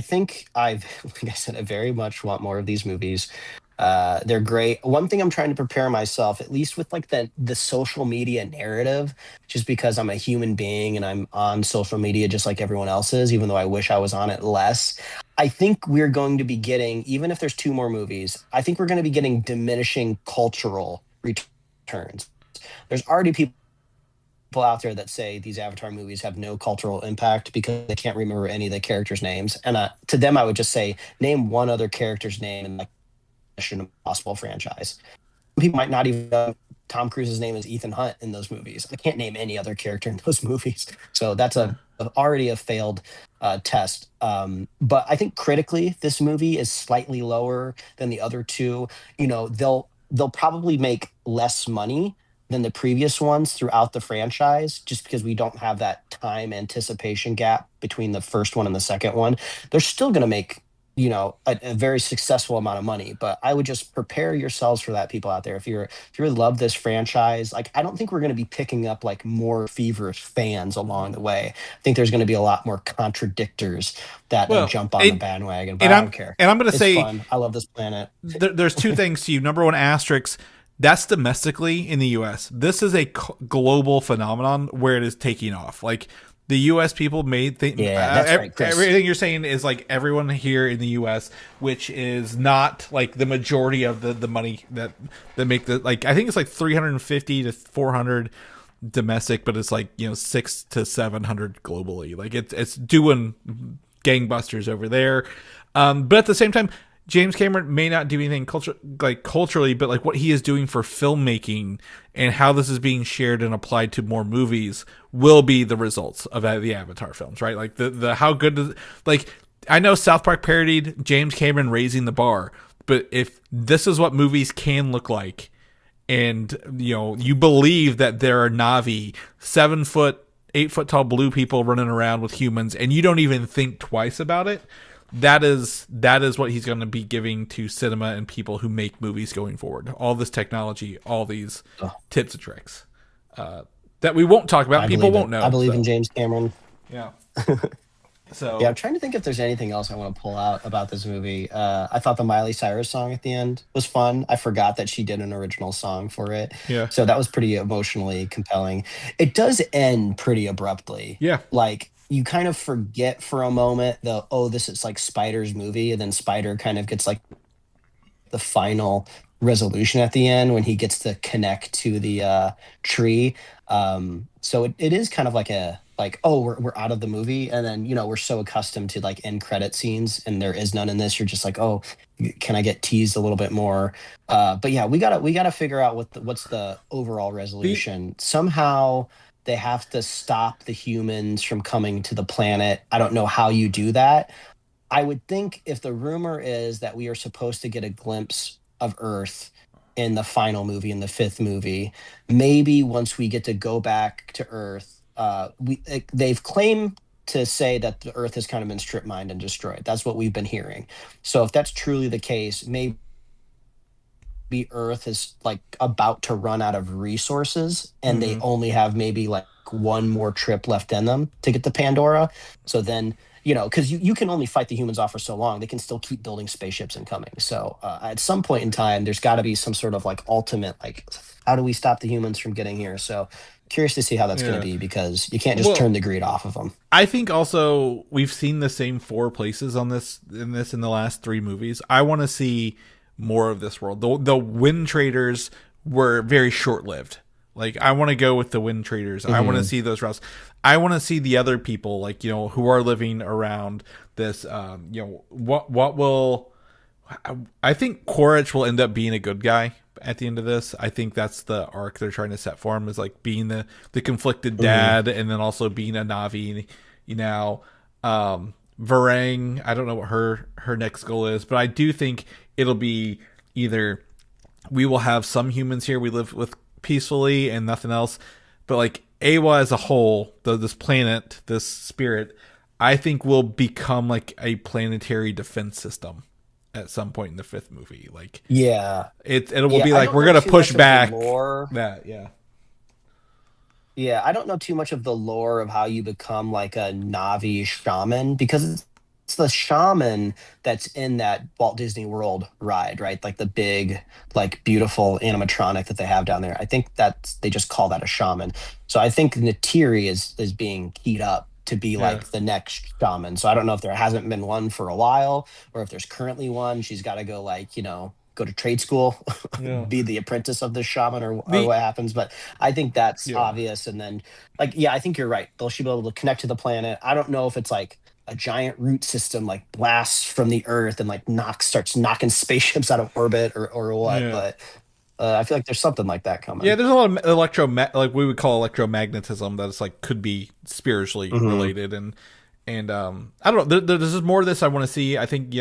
think like I said, I very much want more of these movies. They're great. One thing I'm trying to prepare myself, at least with like the social media narrative, just because I'm a human being and I'm on social media just like everyone else is, even though I wish I was on it less. I think we're going to be getting, even if there's 2 more movies, I think we're going to be getting diminishing cultural returns. There's already people out there that say these Avatar movies have no cultural impact because they can't remember any of the characters' names. And to them, I would just say, name one other character's name in like Mission Impossible franchise. People might not even know Tom Cruise's name is Ethan Hunt in those movies. I can't name any other character in those movies. So that's already a failed test. But I think critically, this movie is slightly lower than the other 2. They'll probably make less money than the previous ones throughout the franchise, just because we don't have that time anticipation gap between the first one and the second one. They're still going to make a very successful amount of money, but I would just prepare yourselves for that, people out there. If you really love this franchise, like, I don't think we're going to be picking up like more feverish fans along the way. I think there's going to be a lot more contradictors that jump on the bandwagon, but I don't care. And I'm going to say, fun. I love this planet. There's 2 things to you. Number one, asterisk. That's domestically in the U.S. This is a global phenomenon where it is taking off. Like, the U.S. people made things. Yeah, that's right, Chris. Everything you're saying is like everyone here in the U.S., which is not like the majority of the money that make the, like, I think it's like 350 to 400 domestic, but it's like 600 to 700 globally. Like it's doing gangbusters over there. But at the same time, James Cameron may not do anything culturally, but like what he is doing for filmmaking and how this is being shared and applied to more movies will be the results of the Avatar films, right? Like the how good does, like, I know South Park parodied James Cameron raising the bar, but if this is what movies can look like, and you believe that there are Na'vi 7 foot, 8 foot tall blue people running around with humans, and you don't even think twice about it. That is what he's going to be giving to cinema and people who make movies going forward. All this technology, all these tips and tricks that we won't talk about. People won't know. I believe in James Cameron. Yeah. So Yeah, I'm trying to think if there's anything else I want to pull out about this movie. I thought the Miley Cyrus song at the end was fun. I forgot that she did an original song for it. yeah, So that was pretty emotionally compelling. It does end pretty abruptly. yeah. Like you kind of forget for a moment the, oh, this is like Spider's movie, and then Spider kind of gets like the final resolution at the end when he gets to connect to the tree. So it is kind of like a like, oh, we're out of the movie, and then we're so accustomed to like end credit scenes, and there is none in this. You're just like, oh, can I get teased a little bit more? But yeah, we gotta figure out what's the overall The resolution. Somehow they have to stop the humans from coming to the planet. I don't know how you do that. I would think if the rumor is that we are supposed to get a glimpse of Earth in the final movie, in the fifth movie, maybe once we get to go back to Earth, they've claimed to say that the Earth has kind of been strip mined and destroyed. That's what we've been hearing. So if that's truly the case, maybe Earth is like about to run out of resources and they mhm. only have maybe like one more trip left in them to get to Pandora. So then, because you can only fight the humans off for so long, they can still keep building spaceships and coming. So at some point in time, there's got to be some sort of like ultimate, like, how do we stop the humans from getting here? So curious to see how that's going to Yeah. be because you can't just Well, turn the greed off of them. I think also we've seen the same four places on this in the last three movies. I want to see more of this world. The Wind Traders were very short lived. Like I want to go with the Wind Traders. I want to Hmm. see those routes. I want to see the other people, like who are living around this. What will I think Quaritch will end up being a good guy at the end of this. I think that's the arc they're trying to set for him, is like being the conflicted Hmm. dad and then also being a Navi. Varang, I don't know what her next goal is, but I do think it'll be either we will have some humans here we live with peacefully and nothing else, but like Awa as a whole, this planet, this spirit, I think will become like a planetary defense system at some point in the fifth movie. Like Yeah. it will Yeah. be I like don't we're know gonna too push much of the back lore. that. Yeah. Yeah, I don't know too much of the lore of how you become like a Navi shaman because it's the shaman that's in that Walt Disney World ride, right? Like the big, like beautiful animatronic that they have down there. I think that's they just call that a shaman. So I think Natiri is being keyed up to be Yeah. like the next shaman. So I don't know if there hasn't been one for a while or if there's currently one. She's got to go like, go to trade school, Yeah. be the apprentice of this shaman or The what happens. But I think that's yeah. obvious. And then, like, yeah, I think you're right. They'll should be able to connect to the planet. I don't know if it's like a giant root system, like blasts from the Earth and like starts knocking spaceships out of orbit or what. Yeah. But I feel like there's something like that Yeah, coming. there's a lot of like we would call electromagnetism that is like could be spiritually Hmm. related, and I don't know. There's just more of this I want to see. I think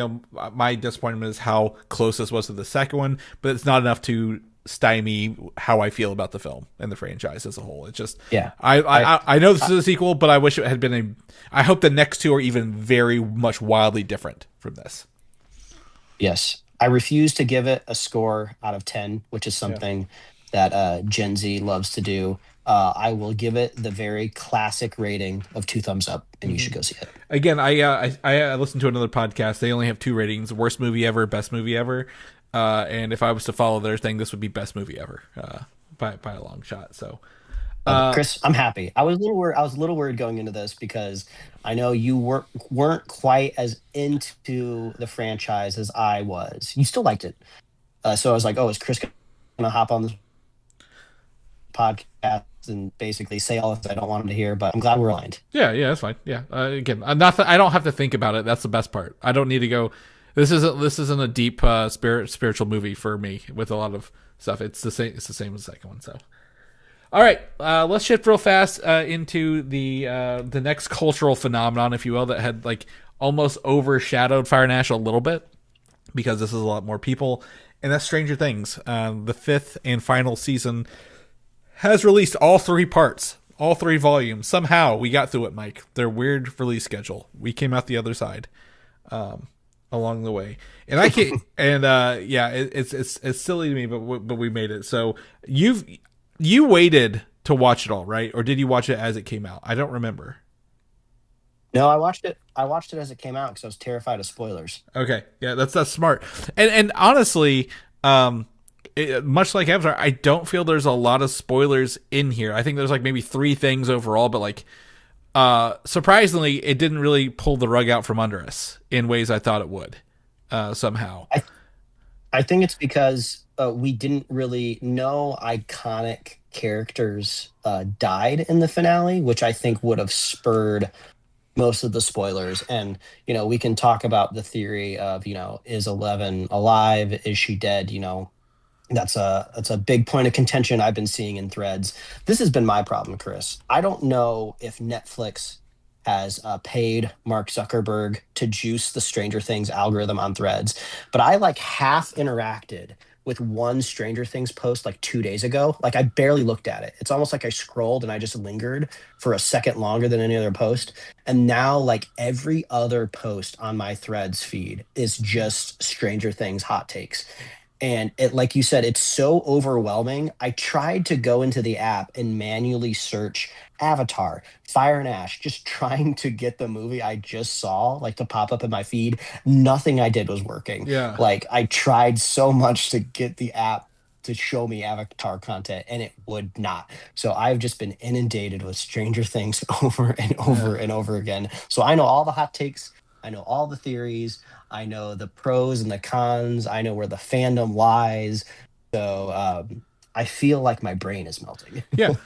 my disappointment is how close this was to the second one, but it's not enough to stymie how I feel about the film and the franchise as a whole. It's just Yeah. I I, I know this is a sequel, but I wish it had been a. I hope the next two are even very much wildly different from this. Yes. I refuse to give it a score out of 10, which is Yeah. something that Gen Z loves to do. I will give it the very classic rating of two thumbs up, and you Hmm. should go see it. Again, I listened to another podcast. They only have two ratings: worst movie ever, best movie ever. And if I was to follow their thing, this would be best movie ever by a long shot. So, Love it. uh, Chris, I'm happy. I was a little worried going into this because I know you weren't quite as into the franchise as I was. You still liked it. So I was like, oh, is Chris gonna hop on this podcast and basically say all this I don't want him to hear? But I'm glad we're aligned. yeah, that's fine. Yeah, again, I'm not. I don't have to think about it. That's the best part. I don't need to go. This isn't a deep spiritual movie for me with a lot of stuff. It's the same. It's the same as the second one. So. All right, let's shift real fast into the next cultural phenomenon, if you will, that had like almost overshadowed Fire and Ash a little bit because this is a lot more people, and that's Stranger Things. The fifth and final season has released all three parts, all three volumes. Somehow we got through it, Mike. Their weird release schedule. We came out the other side along the way, and I can't. And yeah, it's silly to me, but we made it. So you waited to watch it all, right? Or did you watch it as it came out? I don't remember. No, I watched it. I watched it as it came out because I was terrified of spoilers. Okay, yeah, that's smart. And honestly, um, much like Avatar, I don't feel there's a lot of spoilers in here. I think there's like maybe three things overall, but like surprisingly, it didn't really pull the rug out from under us in ways I thought it would. Somehow. I I think it's because we didn't really know iconic characters died in the finale, which I think would have spurred most of the spoilers. And we can talk about the theory of is Eleven alive, is she dead? That's a big point of contention I've been seeing in threads. This has been my problem, Chris. I don't know if Netflix has paid Mark Zuckerberg to juice the Stranger Things algorithm on threads, but I like half interacted with one Stranger Things post like 2 days ago. Like I barely looked at it. It's almost like I scrolled and I just lingered for a second longer than any other post. And now like every other post on my threads feed is just Stranger Things hot takes. And it, like you said, it's so overwhelming. I tried to go into the app and manually search Avatar, Fire and Ash, just trying to get the movie I just saw, like to pop up in my feed. Nothing I did was working. Yeah. Like I tried so much to get the app to show me Avatar content and it would not. So I've just been inundated with Stranger Things over and Yeah. over and over again. So I know all the hot takes, I know all the theories. I know the pros and the cons. I know where the fandom lies. So I feel like my brain is melting. Yeah.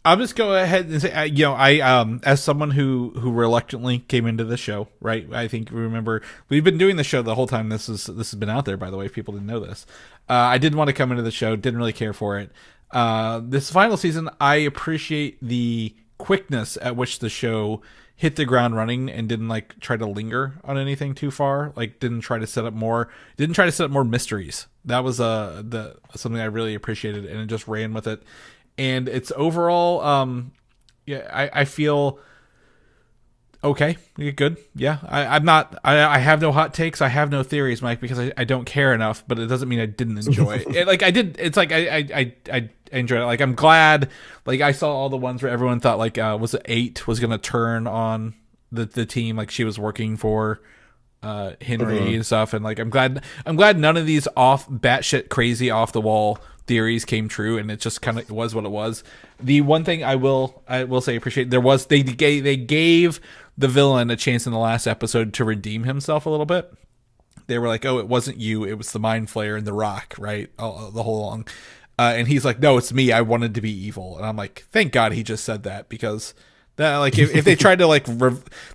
I'll just go ahead and say, I as someone who reluctantly came into the show, right? I think remember we've been doing the show the whole time. This has been out there, by the way. If people didn't know this, I didn't want to come into the show. Didn't really care for it. This final season, I appreciate the quickness at which the show hit the ground running and didn't like try to linger on anything too far. Like didn't try to set up more mysteries. That was the something I really appreciated, and it just ran with it. And it's overall, yeah, I feel okay. You're good. Yeah, I'm not. I have no hot takes. I have no theories, Mike, because I don't care enough. But it doesn't mean I didn't enjoy it. Like I did. It's like I enjoyed it. Like I'm glad. Like I saw all the ones where everyone thought like was it 8 was gonna turn on the team, like she was working for Henry and stuff. And like I'm glad none of these off batshit crazy off the wall theories came true, and it just kind of was what it was. The one thing I will say appreciate, there was they gave the villain a chance in the last episode to redeem himself a little bit. They were like, oh, it wasn't you, it was the mind flayer and the rock, right? The whole long. And he's like, no, it's me, I wanted to be evil. And I'm like, thank God he just said that, because that, like, if they tried to like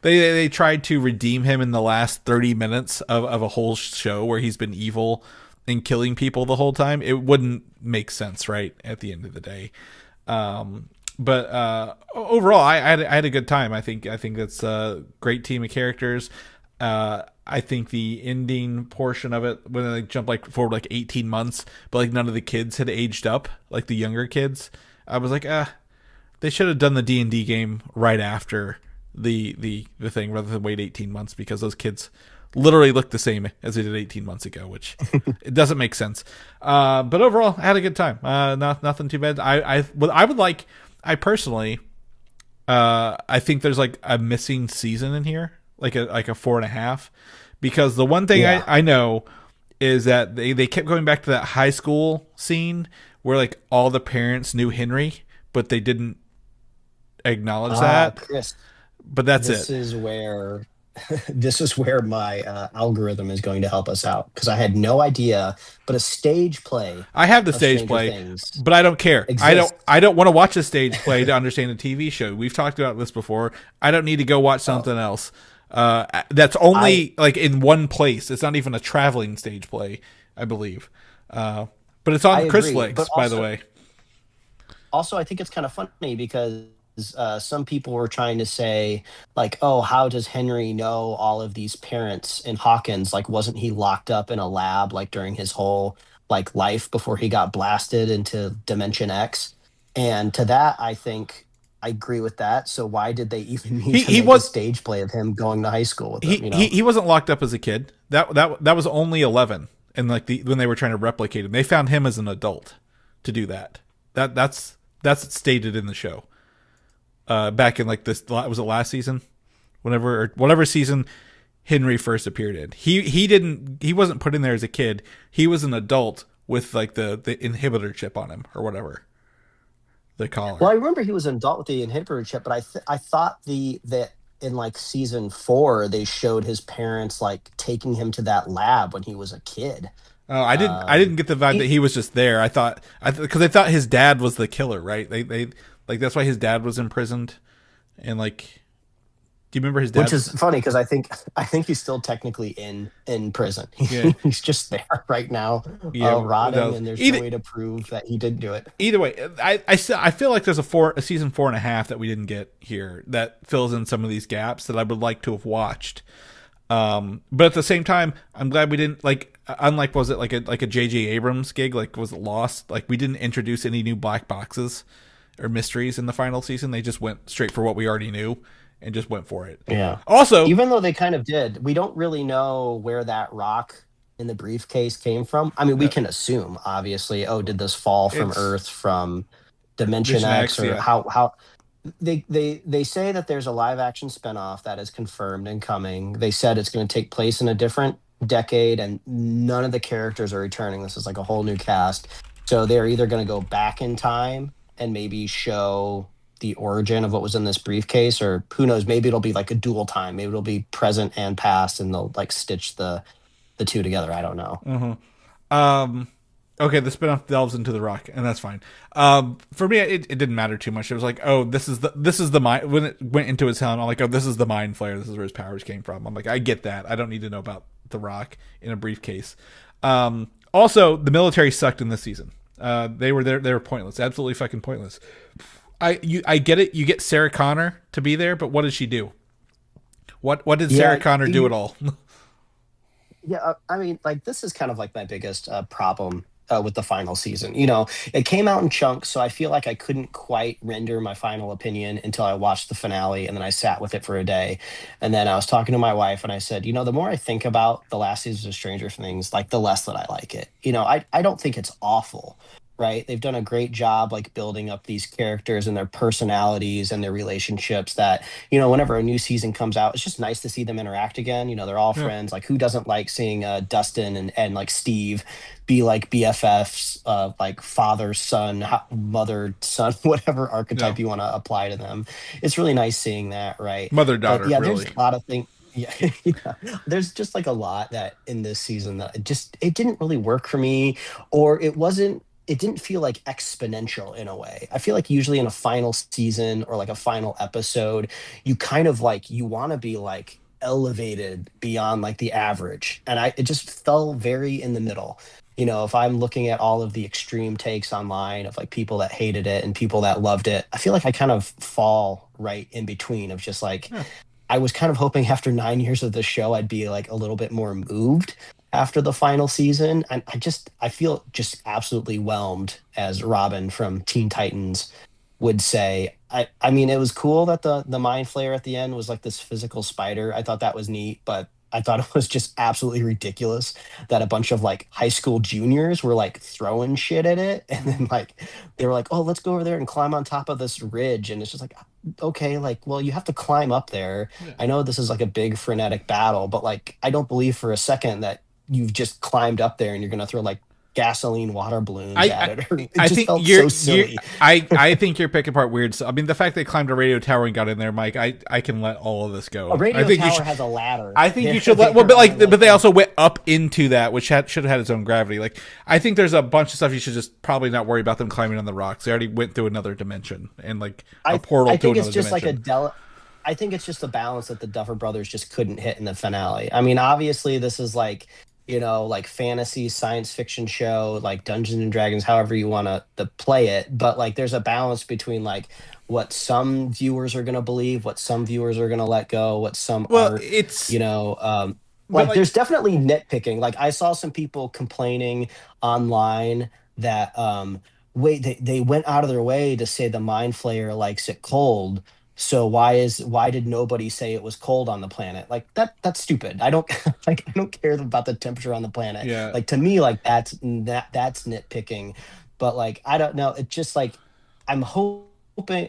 they tried to redeem him in the last 30 minutes of a whole show where he's been evil and killing people the whole time, it wouldn't make sense, right? At the end of the day. But overall, I had a good time. I think that's a great team of characters. I think the ending portion of it, when they jump like forward like 18 months, but like none of the kids had aged up, like the younger kids, I was like, they should have done the D&D game right after the thing rather than wait 18 months, because those kids literally look the same as they did 18 months ago, which it doesn't make sense. But overall, I had a good time. Nothing too bad. I would like, I personally, I think there's like a missing season in here, like a 4.5, because the one thing Yeah. I know is that they kept going back to that high school scene where like all the parents knew Henry, but they didn't acknowledge that. Chris, But that's this it. is where this is where my algorithm is going to help us out because I had no idea. But a stage play I have the of stage Stranger play, Things but I don't care. exists. I don't want to watch a stage play to understand a TV show. We've talked about this before. I don't need to go watch Oh, something else. That's I only like in one place. It's not even a traveling stage play, I believe. But it's I on Chris agree, but Flicks, by the way. also I think it's kind of funny because some people were trying to say like, oh, how does Henry know all of these parents in Hawkins? Like, wasn't he locked up in a lab like during his whole like life before he got blasted into Dimension X? And to that, I think I agree with that. So why did they even need to He make a was stage play of him going to high school with them? he wasn't locked up as a kid. That was only 11, and like when they were trying to replicate him, they found him as an adult to do that. That's stated in the show. Back in like this, was it last season? whenever or whatever season Henry first appeared in. He wasn't put in there as a kid. He was an adult with like the inhibitor chip on him or whatever they call Well, it. I remember he was an adult with the inhibitor chip, but I thought that in like season 4 they showed his parents like taking him to that lab when he was a kid. Oh, I didn't get the vibe that He, he was just there. Because I thought his dad was the killer, right? They like that's why his dad was imprisoned, and like, do you remember his which dad? is funny because I think he's still technically in prison. Yeah, He's just there right now, yeah. rotting, and there's no Either way to prove that he didn't do it. either way, I feel like there's a season 4.5 that we didn't get here that fills in some of these gaps that I would like to have watched. But at the same time, I'm glad we didn't like. Unlike was it like a J.J. Abrams gig? Like was it Lost? Like we didn't introduce any new black boxes or mysteries in the final season. They just went straight for what we already knew and just went for it. Yeah. Also, Even though they kind of did, we don't really know where that rock in the briefcase came from. I mean, we can assume, obviously, oh, did this fall from it's Earth from Dimension Mission X, X. or Yeah. how they say that there's a live action spinoff that is confirmed and coming. They said it's going to take place in a different decade, and none of the characters are returning. This is like a whole new cast. So they're either going to go back in time and maybe show the origin of what was in this briefcase, or who knows, maybe it'll be like a dual time. Maybe it'll be present and past, and they'll like stitch the two together. I don't know. Um. Okay, the spinoff delves into the Rock, and that's fine. For me, it didn't matter too much. It was like, oh, this is the mind. When it went into his helm, I'm like, oh, this is the mind flare. This is where his powers came from. I'm like, I get that. I don't need to know about the Rock in a briefcase. Also, the military sucked in this season. They were pointless. Absolutely fucking pointless. I get it. You get Sarah Connor to be there, but what did she do? What did Sarah Connor do at all? Yeah, I mean, like this is kind of like my biggest problem with the final season. You know, it came out in chunks, so I feel like I couldn't quite render my final opinion until I watched the finale, and then I sat with it for a day. And then I was talking to my wife, and I said, you know, the more I think about the last season of Stranger Things, like the less that I like it. You know, I don't think it's awful. Right? They've done a great job like building up these characters and their personalities and their relationships that, you know, whenever a new season comes out, it's just nice to see them interact again. You know, they're all Yeah. friends. Like who doesn't like seeing Dustin and like Steve be like BFFs, like father, son, mother, son, whatever Yeah. archetype you want to apply to them. It's really nice seeing that, right? Mother But daughter, yeah, really. there's a lot of things. Yeah, yeah. There's just like a lot that in this season that it didn't really work for me, or it didn't feel like exponential in a way. I feel like usually in a final season or like a final episode, you kind of like you want to be like elevated beyond like the average. And it just fell very in the middle. You know, if I'm looking at all of the extreme takes online of like people that hated it and people that loved it, I feel like I kind of fall right in between of just like Yeah. I was kind of hoping after 9 years of the show, I'd be like a little bit more moved after the final season. And I feel just absolutely whelmed, as Robin from Teen Titans would say. I mean, it was cool that the mind flayer at the end was like this physical spider. I thought that was neat, but I thought it was just absolutely ridiculous that a bunch of like high school juniors were like throwing shit at it. And then like they were like, oh, let's go over there and climb on top of this ridge. And it's just like, okay, like, well, you have to climb up there. Yeah. I know this is like a big frenetic battle, but like, I don't believe for a second that you've just climbed up there and you're going to throw like gasoline water balloons at it. It I just think felt you're, so silly. I think you're picking apart weird. I mean, the fact they climbed a radio tower and got in there, Mike. I can let all of this go. A radio I think tower you should. has a ladder. I think you Yeah, should let. they Well, but are like, like but they that. also went up into that, which should have had its own gravity. Like, I think there's a bunch of stuff you should just probably not worry about them climbing on the rocks. They already went through another dimension and like a portal I to think another it's just dimension. I think it's just a balance that the Duffer Brothers just couldn't hit in the finale. I mean, obviously, this is like, you know, like fantasy science fiction show, like Dungeons and Dragons, however you want to play it. But like, there's a balance between like what some viewers are going to believe, what some viewers are going to let go, what some Well, aren't. it's You know, but like like there's definitely nitpicking. Like I saw some people complaining online that wait, they went out of their way to say the mind flayer likes it cold. So why did nobody say it was cold on the planet? Like that's stupid. I don't like I don't care about the temperature on the planet. yeah. Like to me, like that's nitpicking. But like I don't know. It's just like I'm hoping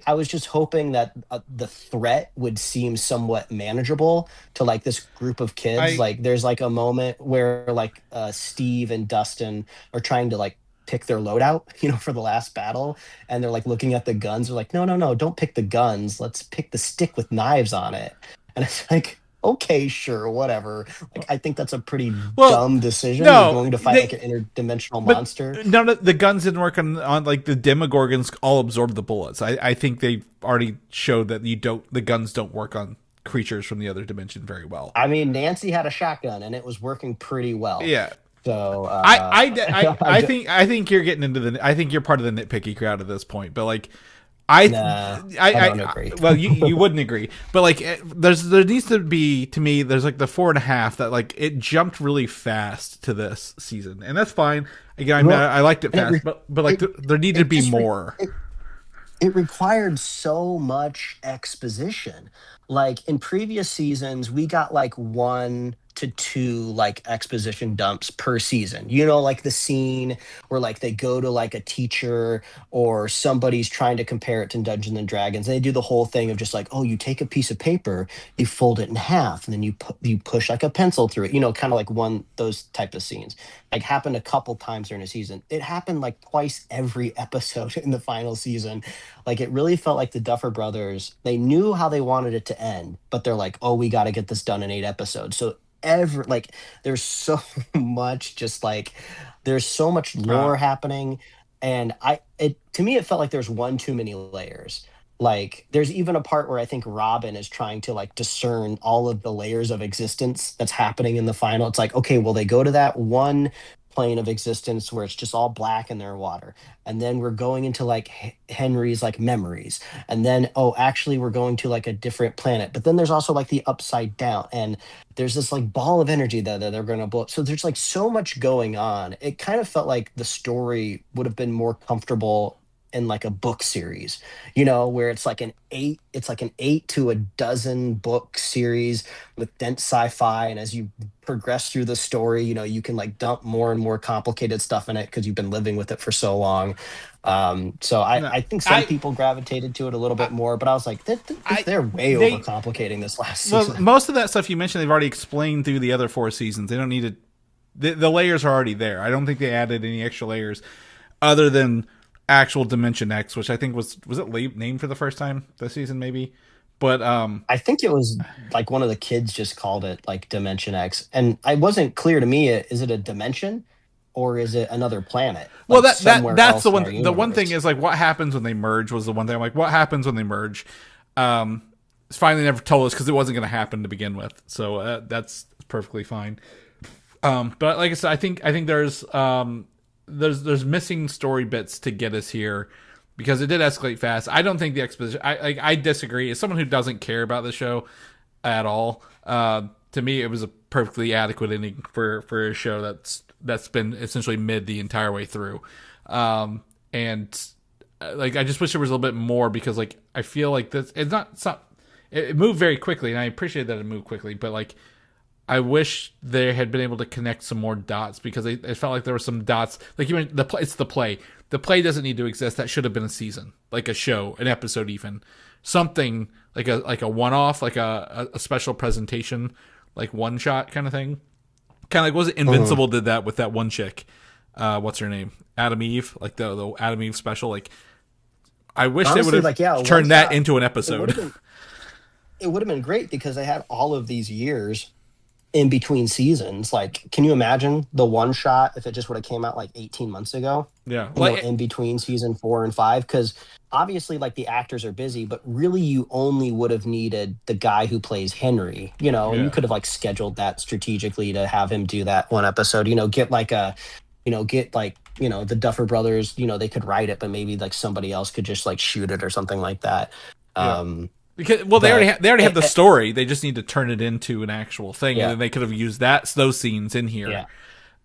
I was just hoping that the threat would seem somewhat manageable to like this group of kids. I Like there's like a moment where like Steve and Dustin are trying to like pick their loadout, for the last battle, and they're like looking at the guns. They're like, no, no, no, don't pick the guns. Let's pick the stick with knives on it. And it's like, okay, sure, whatever. Like I think that's a pretty well, dumb decision. You're no, going to fight like they an interdimensional but monster. none of the guns didn't work on like the Demogorgons all absorb the bullets. I think they already showed that the guns don't work on creatures from the other dimension very well. I mean, Nancy had a shotgun and it was working pretty well. Yeah. So I think you're getting into I think you're part of the nitpicky crowd at this point, but like I nah, I don't agree. well you wouldn't agree, but like there needs to be, to me, there's like the 4.5 that like it jumped really fast to this season, and that's fine. Again, I liked it fast, but like there needed to be more. It required so much exposition. Like in previous seasons, we got like 1 to 2 like exposition dumps per season. Like the scene where like they go to like a teacher or somebody's trying to compare it to Dungeons and Dragons. And they do the whole thing of just like, oh, you take a piece of paper, you fold it in half, and then you push like a pencil through it. Kind of like those type of scenes. Like happened a couple times during a season. It happened like twice every episode in the final season. Like it really felt like the Duffer Brothers, they knew how they wanted it to end, but they're like, oh, we got to get this done in 8 episodes. So like there's so much, just like there's so much lore happening. And to me, it felt like there's one too many layers. Like there's even a part where I think Robin is trying to like discern all of the layers of existence that's happening in the final. It's like, okay, well, they go to that one plane of existence where it's just all black and they're water, and then we're going into like Henry's like memories, and then, oh, actually we're going to like a different planet, but then there's also like the upside down, and there's this like ball of energy that they're going to blow up. So there's like so much going on. It kind of felt like the story would have been more comfortable in like a book series, where it's like an 8 to a dozen book series with dense sci-fi. And as you progress through the story, you can like dump more and more complicated stuff in it because you've been living with it for so long. So No, I think some people gravitated to it a little bit more, but I was like, they're way overcomplicating this last season. Well, most of that stuff you mentioned, they've already explained through the other 4 seasons. They don't need to. The layers are already there. I don't think they added any extra layers other than actual Dimension X, which I think was it named for the first time this season, maybe. But I think it was like one of the kids just called it like Dimension X, and it wasn't clear to me. Is it a dimension or is it another planet? Well, Like that's the one. The one universe? thing is like what happens when they merge was the one thing. I'm like, what happens when they merge? It's finally never told us because it wasn't going to happen to begin with. So that's perfectly fine. But like I said, I think there's missing story bits to get us here because it did escalate fast. I don't think the exposition. I disagree. As someone who doesn't care about the show at all, to me it was a perfectly adequate ending for a show that's been essentially mid the entire way through. And like I just wish there was a little bit more because like I feel like this it moved very quickly and I appreciate that it moved quickly, but like I wish they had been able to connect some more dots because it felt like there were some dots. Like you mentioned, it's the play. The play doesn't need to exist. That should have been a season, like a show, an episode, even something like a one-off, like a special presentation, like one shot kind of thing. Kind of like was it Invincible did that with that one chick. What's her name? Adam Eve, like the Adam Eve special. Like I wish Honestly, they would have turned that into an episode. It would have been great because they had all of these years in between seasons. Like, can you imagine the one shot if it just would have came out like 18 months ago? Yeah, In between season 4 and 5? Because obviously, like the actors are busy, but really, you only would have needed the guy who plays Henry. And you could have like scheduled that strategically to have him do that one episode. Get like the Duffer Brothers. They could write it, but maybe like somebody else could just like shoot it or something like that. Yeah. Because they already have the story. They just need to turn it into an actual thing, and then they could have used those scenes in here.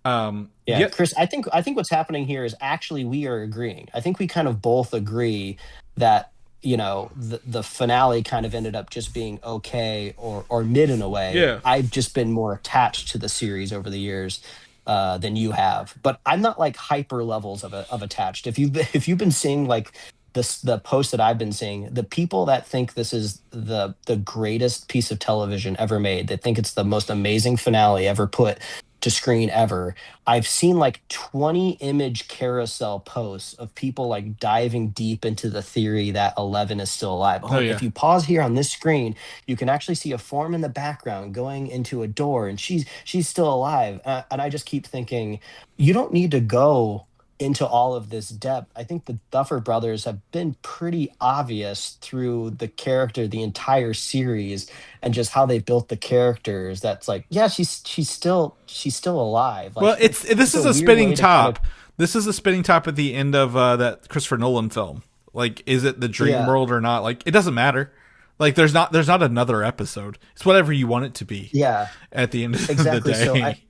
Yeah. Chris, I think what's happening here is actually we are agreeing. I think we kind of both agree that the finale kind of ended up just being okay or mid in a way. Yeah. I've just been more attached to the series over the years than you have, but I'm not like hyper levels of attached. If you've been seeing like the post that I've been seeing, the people that think this is the greatest piece of television ever made, that think it's the most amazing finale ever put to screen ever. I've seen like 20 image carousel posts of people like diving deep into the theory that 11 is still alive. Oh Oh, yeah. if you pause here on this screen, you can actually see a form in the background going into a door, and she's still alive. And I just keep thinking, you don't need to go into all of this depth. I think the Duffer Brothers have been pretty obvious through the character, the entire series, and just how they built the characters. That's like, yeah, she's still alive. Well, Like it's this it's is a a weird spinning way to kind of, top. This is a spinning top at the end of that Christopher Nolan film. Like, is it the dream yeah, world or not? Like, it doesn't matter. Like, there's not another episode. It's whatever you want it to be yeah, at the end of the exactly. So I day.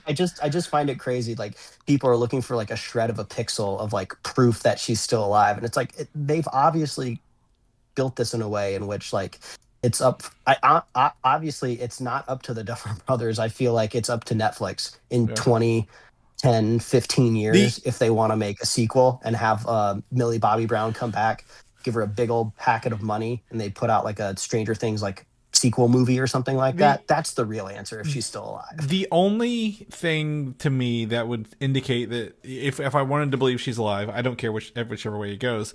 I just find it crazy. Like people are looking for like a shred of a pixel of like proof that she's still alive, and it's like they've obviously built this in a way in which like it's up. Obviously it's not up to the Duffer Brothers. I feel like it's up to Netflix in Yeah. 20, 10, 15 The years if they want to make a sequel and have Millie Bobby Brown come back, give her a big old packet of money, and they put out like a Stranger Things like sequel movie or something like the that. That's the real answer if she's still alive. the only thing to me that would indicate that if I wanted to believe she's alive, I don't care whichever way it goes,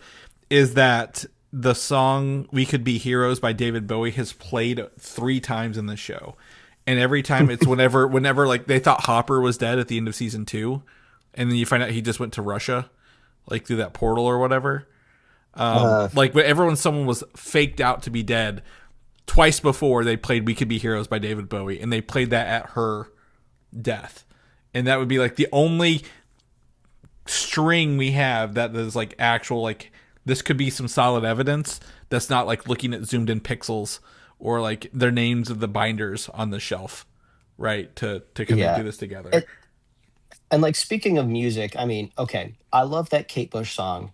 is that the song "We Could Be Heroes" by David Bowie has played 3 times in the show, and every time it's whenever like they thought Hopper was dead at the end of season 2, and then you find out he just went to Russia, like through that portal or whatever. Uh, Like whenever someone was faked out to be dead, twice before they played "We Could Be Heroes" by David Bowie, and they played that at her death, and that would be like the only string we have that is like actual, like this could be some solid evidence that's not like looking at zoomed in pixels or like their names of the binders on the shelf, right? To kind of yeah. do this together. It, and like speaking of music, I mean, okay, I love that Kate Bush song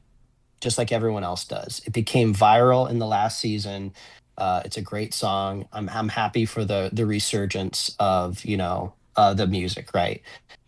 just like everyone else does. It became viral in the last season. It's a great song. I'm happy for the resurgence of the music, right?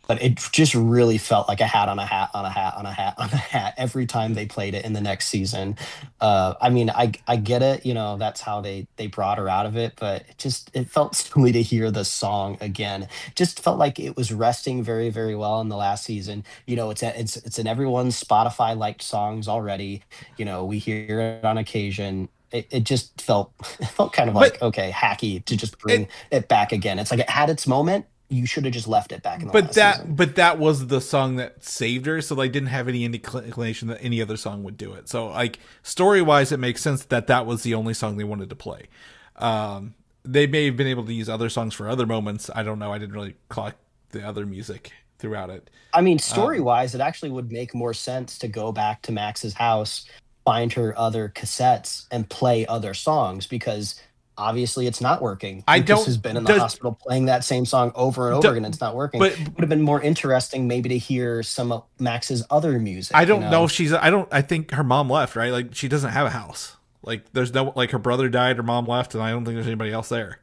But it just really felt like a hat on a hat on a hat on a hat on a hat every time they played it in the next season. I mean, I get it, that's how they brought her out of it, but it felt silly to hear the song again. Just felt like it was resting very, very well in the last season. It's in everyone's Spotify liked songs already. We hear it on occasion. It just felt it felt kind of like But okay, hacky to just bring it it back again. It's like it had its moment. You should have just left it back in the but last season. that was the song that saved her, so they didn't have any inclination that any other song would do it. So like story wise, it makes sense that that was the only song they wanted to play. They may have been able to use other songs for other moments. I don't know. I didn't really clock the other music throughout it. I mean, story wise, it actually would make more sense to go back to Max's house, find her other cassettes, and play other songs because obviously it's not working. I Lucas don't has been in the does hospital playing that same song over and over do, again. It's not working. but Would have been more interesting maybe to hear some of Max's other I music, don't know if she's. I don't. I think her mom left. Right, like she doesn't have a house. Like there's no like her brother died, her mom left, and I don't think there's anybody else there.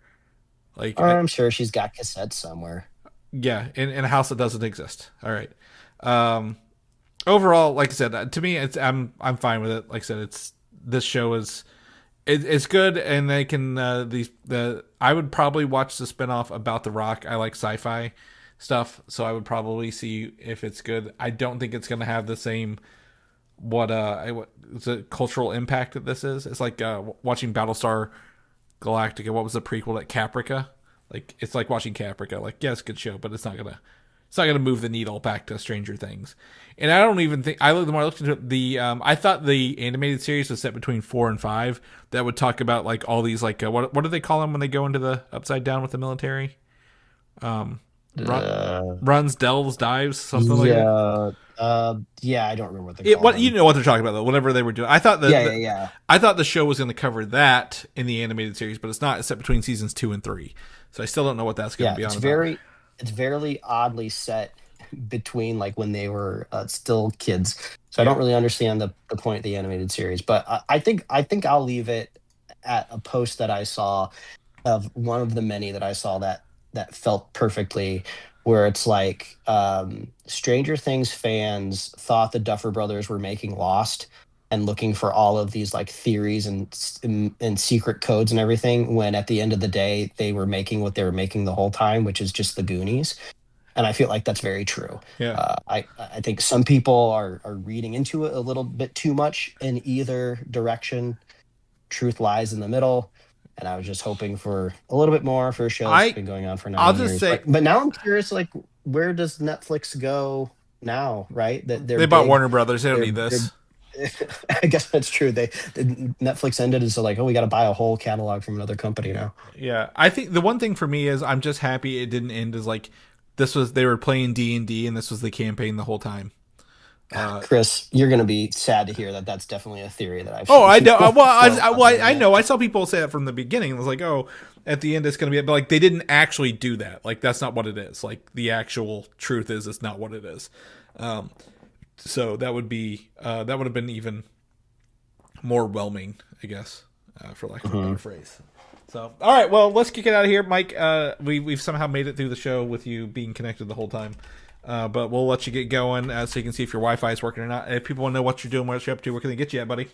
Like Or I'm sure she's got cassettes somewhere. yeah, in a house that doesn't exist. All right. Um, Overall, like I said, to me, I'm fine with it. Like I said, this show is it's good, and they can these the I would probably watch the spinoff about The Rock. I like sci-fi stuff, so I would probably see if it's good. I don't think it's gonna have the same what the cultural impact that this is. It's like watching Battlestar Galactica. What was the prequel at Caprica? Like it's like watching Caprica. Like yeah, it's a good show, but it's not gonna move the needle back to Stranger Things. And I don't even think the more I looked into it, I thought the animated series was set between 4 and 5 that would talk about like all these like what do they call them when they go into the upside down with the military? Runs, delves, dives, something like that. Yeah. Yeah, I don't remember what they It, call what you them. know what they're talking about though. Whatever they were doing, I thought Yeah, yeah, yeah. I thought the show was going to cover that in the animated series, but it's not. It's set between seasons 2 and 3, so I still don't know what that's going to Yeah, be on about. it's very oddly set between like when they were still kids. So I Yeah, don't really understand the point of the animated series, but I think I'll leave it at a post that I saw of one of the many that I saw that felt perfectly where it's like Stranger Things fans thought the Duffer Brothers were making Lost, and looking for all of these like theories and secret codes and everything, when at the end of the day they were making what they were making the whole time, which is just the Goonies. And I feel like that's very true. Yeah. I think some people are reading into it a little bit too much in either direction. Truth lies in the middle, and I was just hoping for a little bit more for a show that's been going on for I'll 9 just years. say, But now I'm curious, like, where does Netflix go now? Right, that they're they bought big. Warner Brothers. They don't need this. I guess that's true. Netflix ended, and so like, oh, we got to buy a whole catalog from another company now. Yeah, I think the one thing for me is I'm just happy it didn't end as like they were playing D&D and this was the campaign the whole time. Chris, you're going to be sad to hear that that's definitely a theory that I've. Oh, I know. Well, I know. I saw people say that from the beginning. It was like, oh, at the end it's going to be, but like they didn't actually do that. Like that's not what it is. Like the actual truth is, it's not what it is. So that would have been even more whelming, I guess, for lack of a better phrase. So, all right, well, let's kick it out of here, Mike. We've somehow made it through the show with you being connected the whole time. But we'll let you get going so you can see if your Wi-Fi is working or not. If people want to know what you're doing, what you're up to, where can they get you at, buddy?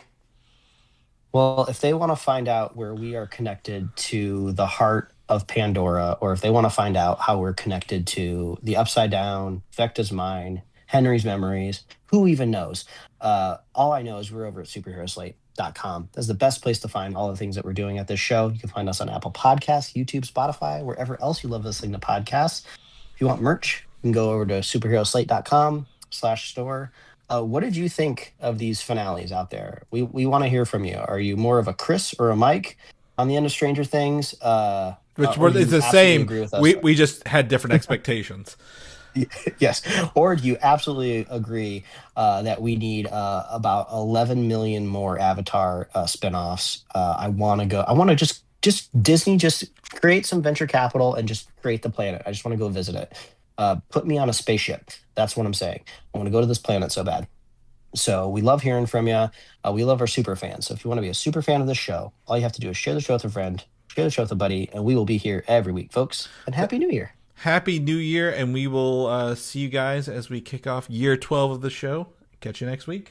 Well, if they want to find out where we are connected to the heart of Pandora, or if they want to find out how we're connected to the Upside Down, Vecta's Mind, Henry's Memories, who even knows? All I know is we're over at superheroslate.com. That's the best place to find all the things that we're doing at this show. You can find us on Apple Podcasts, YouTube, Spotify, wherever else you love listening to podcasts. If you want merch, you can go over to superheroslate.com/store. What did you think of these finales out there? We want to hear from you. Are you more of a Chris or a Mike on the end of Stranger Things? Which or do is you the absolutely same. agree with us? We just had different expectations. Yes. Or do you absolutely agree that we need about 11 million more Avatar spinoffs? I want to just Disney, just create some venture capital and just create the planet. I just want to go visit it. Put me on a spaceship. That's what I'm saying. I want to go to this planet so bad. So we love hearing from you. We love our super fans. So if you want to be a super fan of the show, all you have to do is share the show with a friend, share the show with a buddy, and we will be here every week, folks. And Happy New Year. Happy New Year, and we will see you guys as we kick off year 12 of the show. Catch you next week.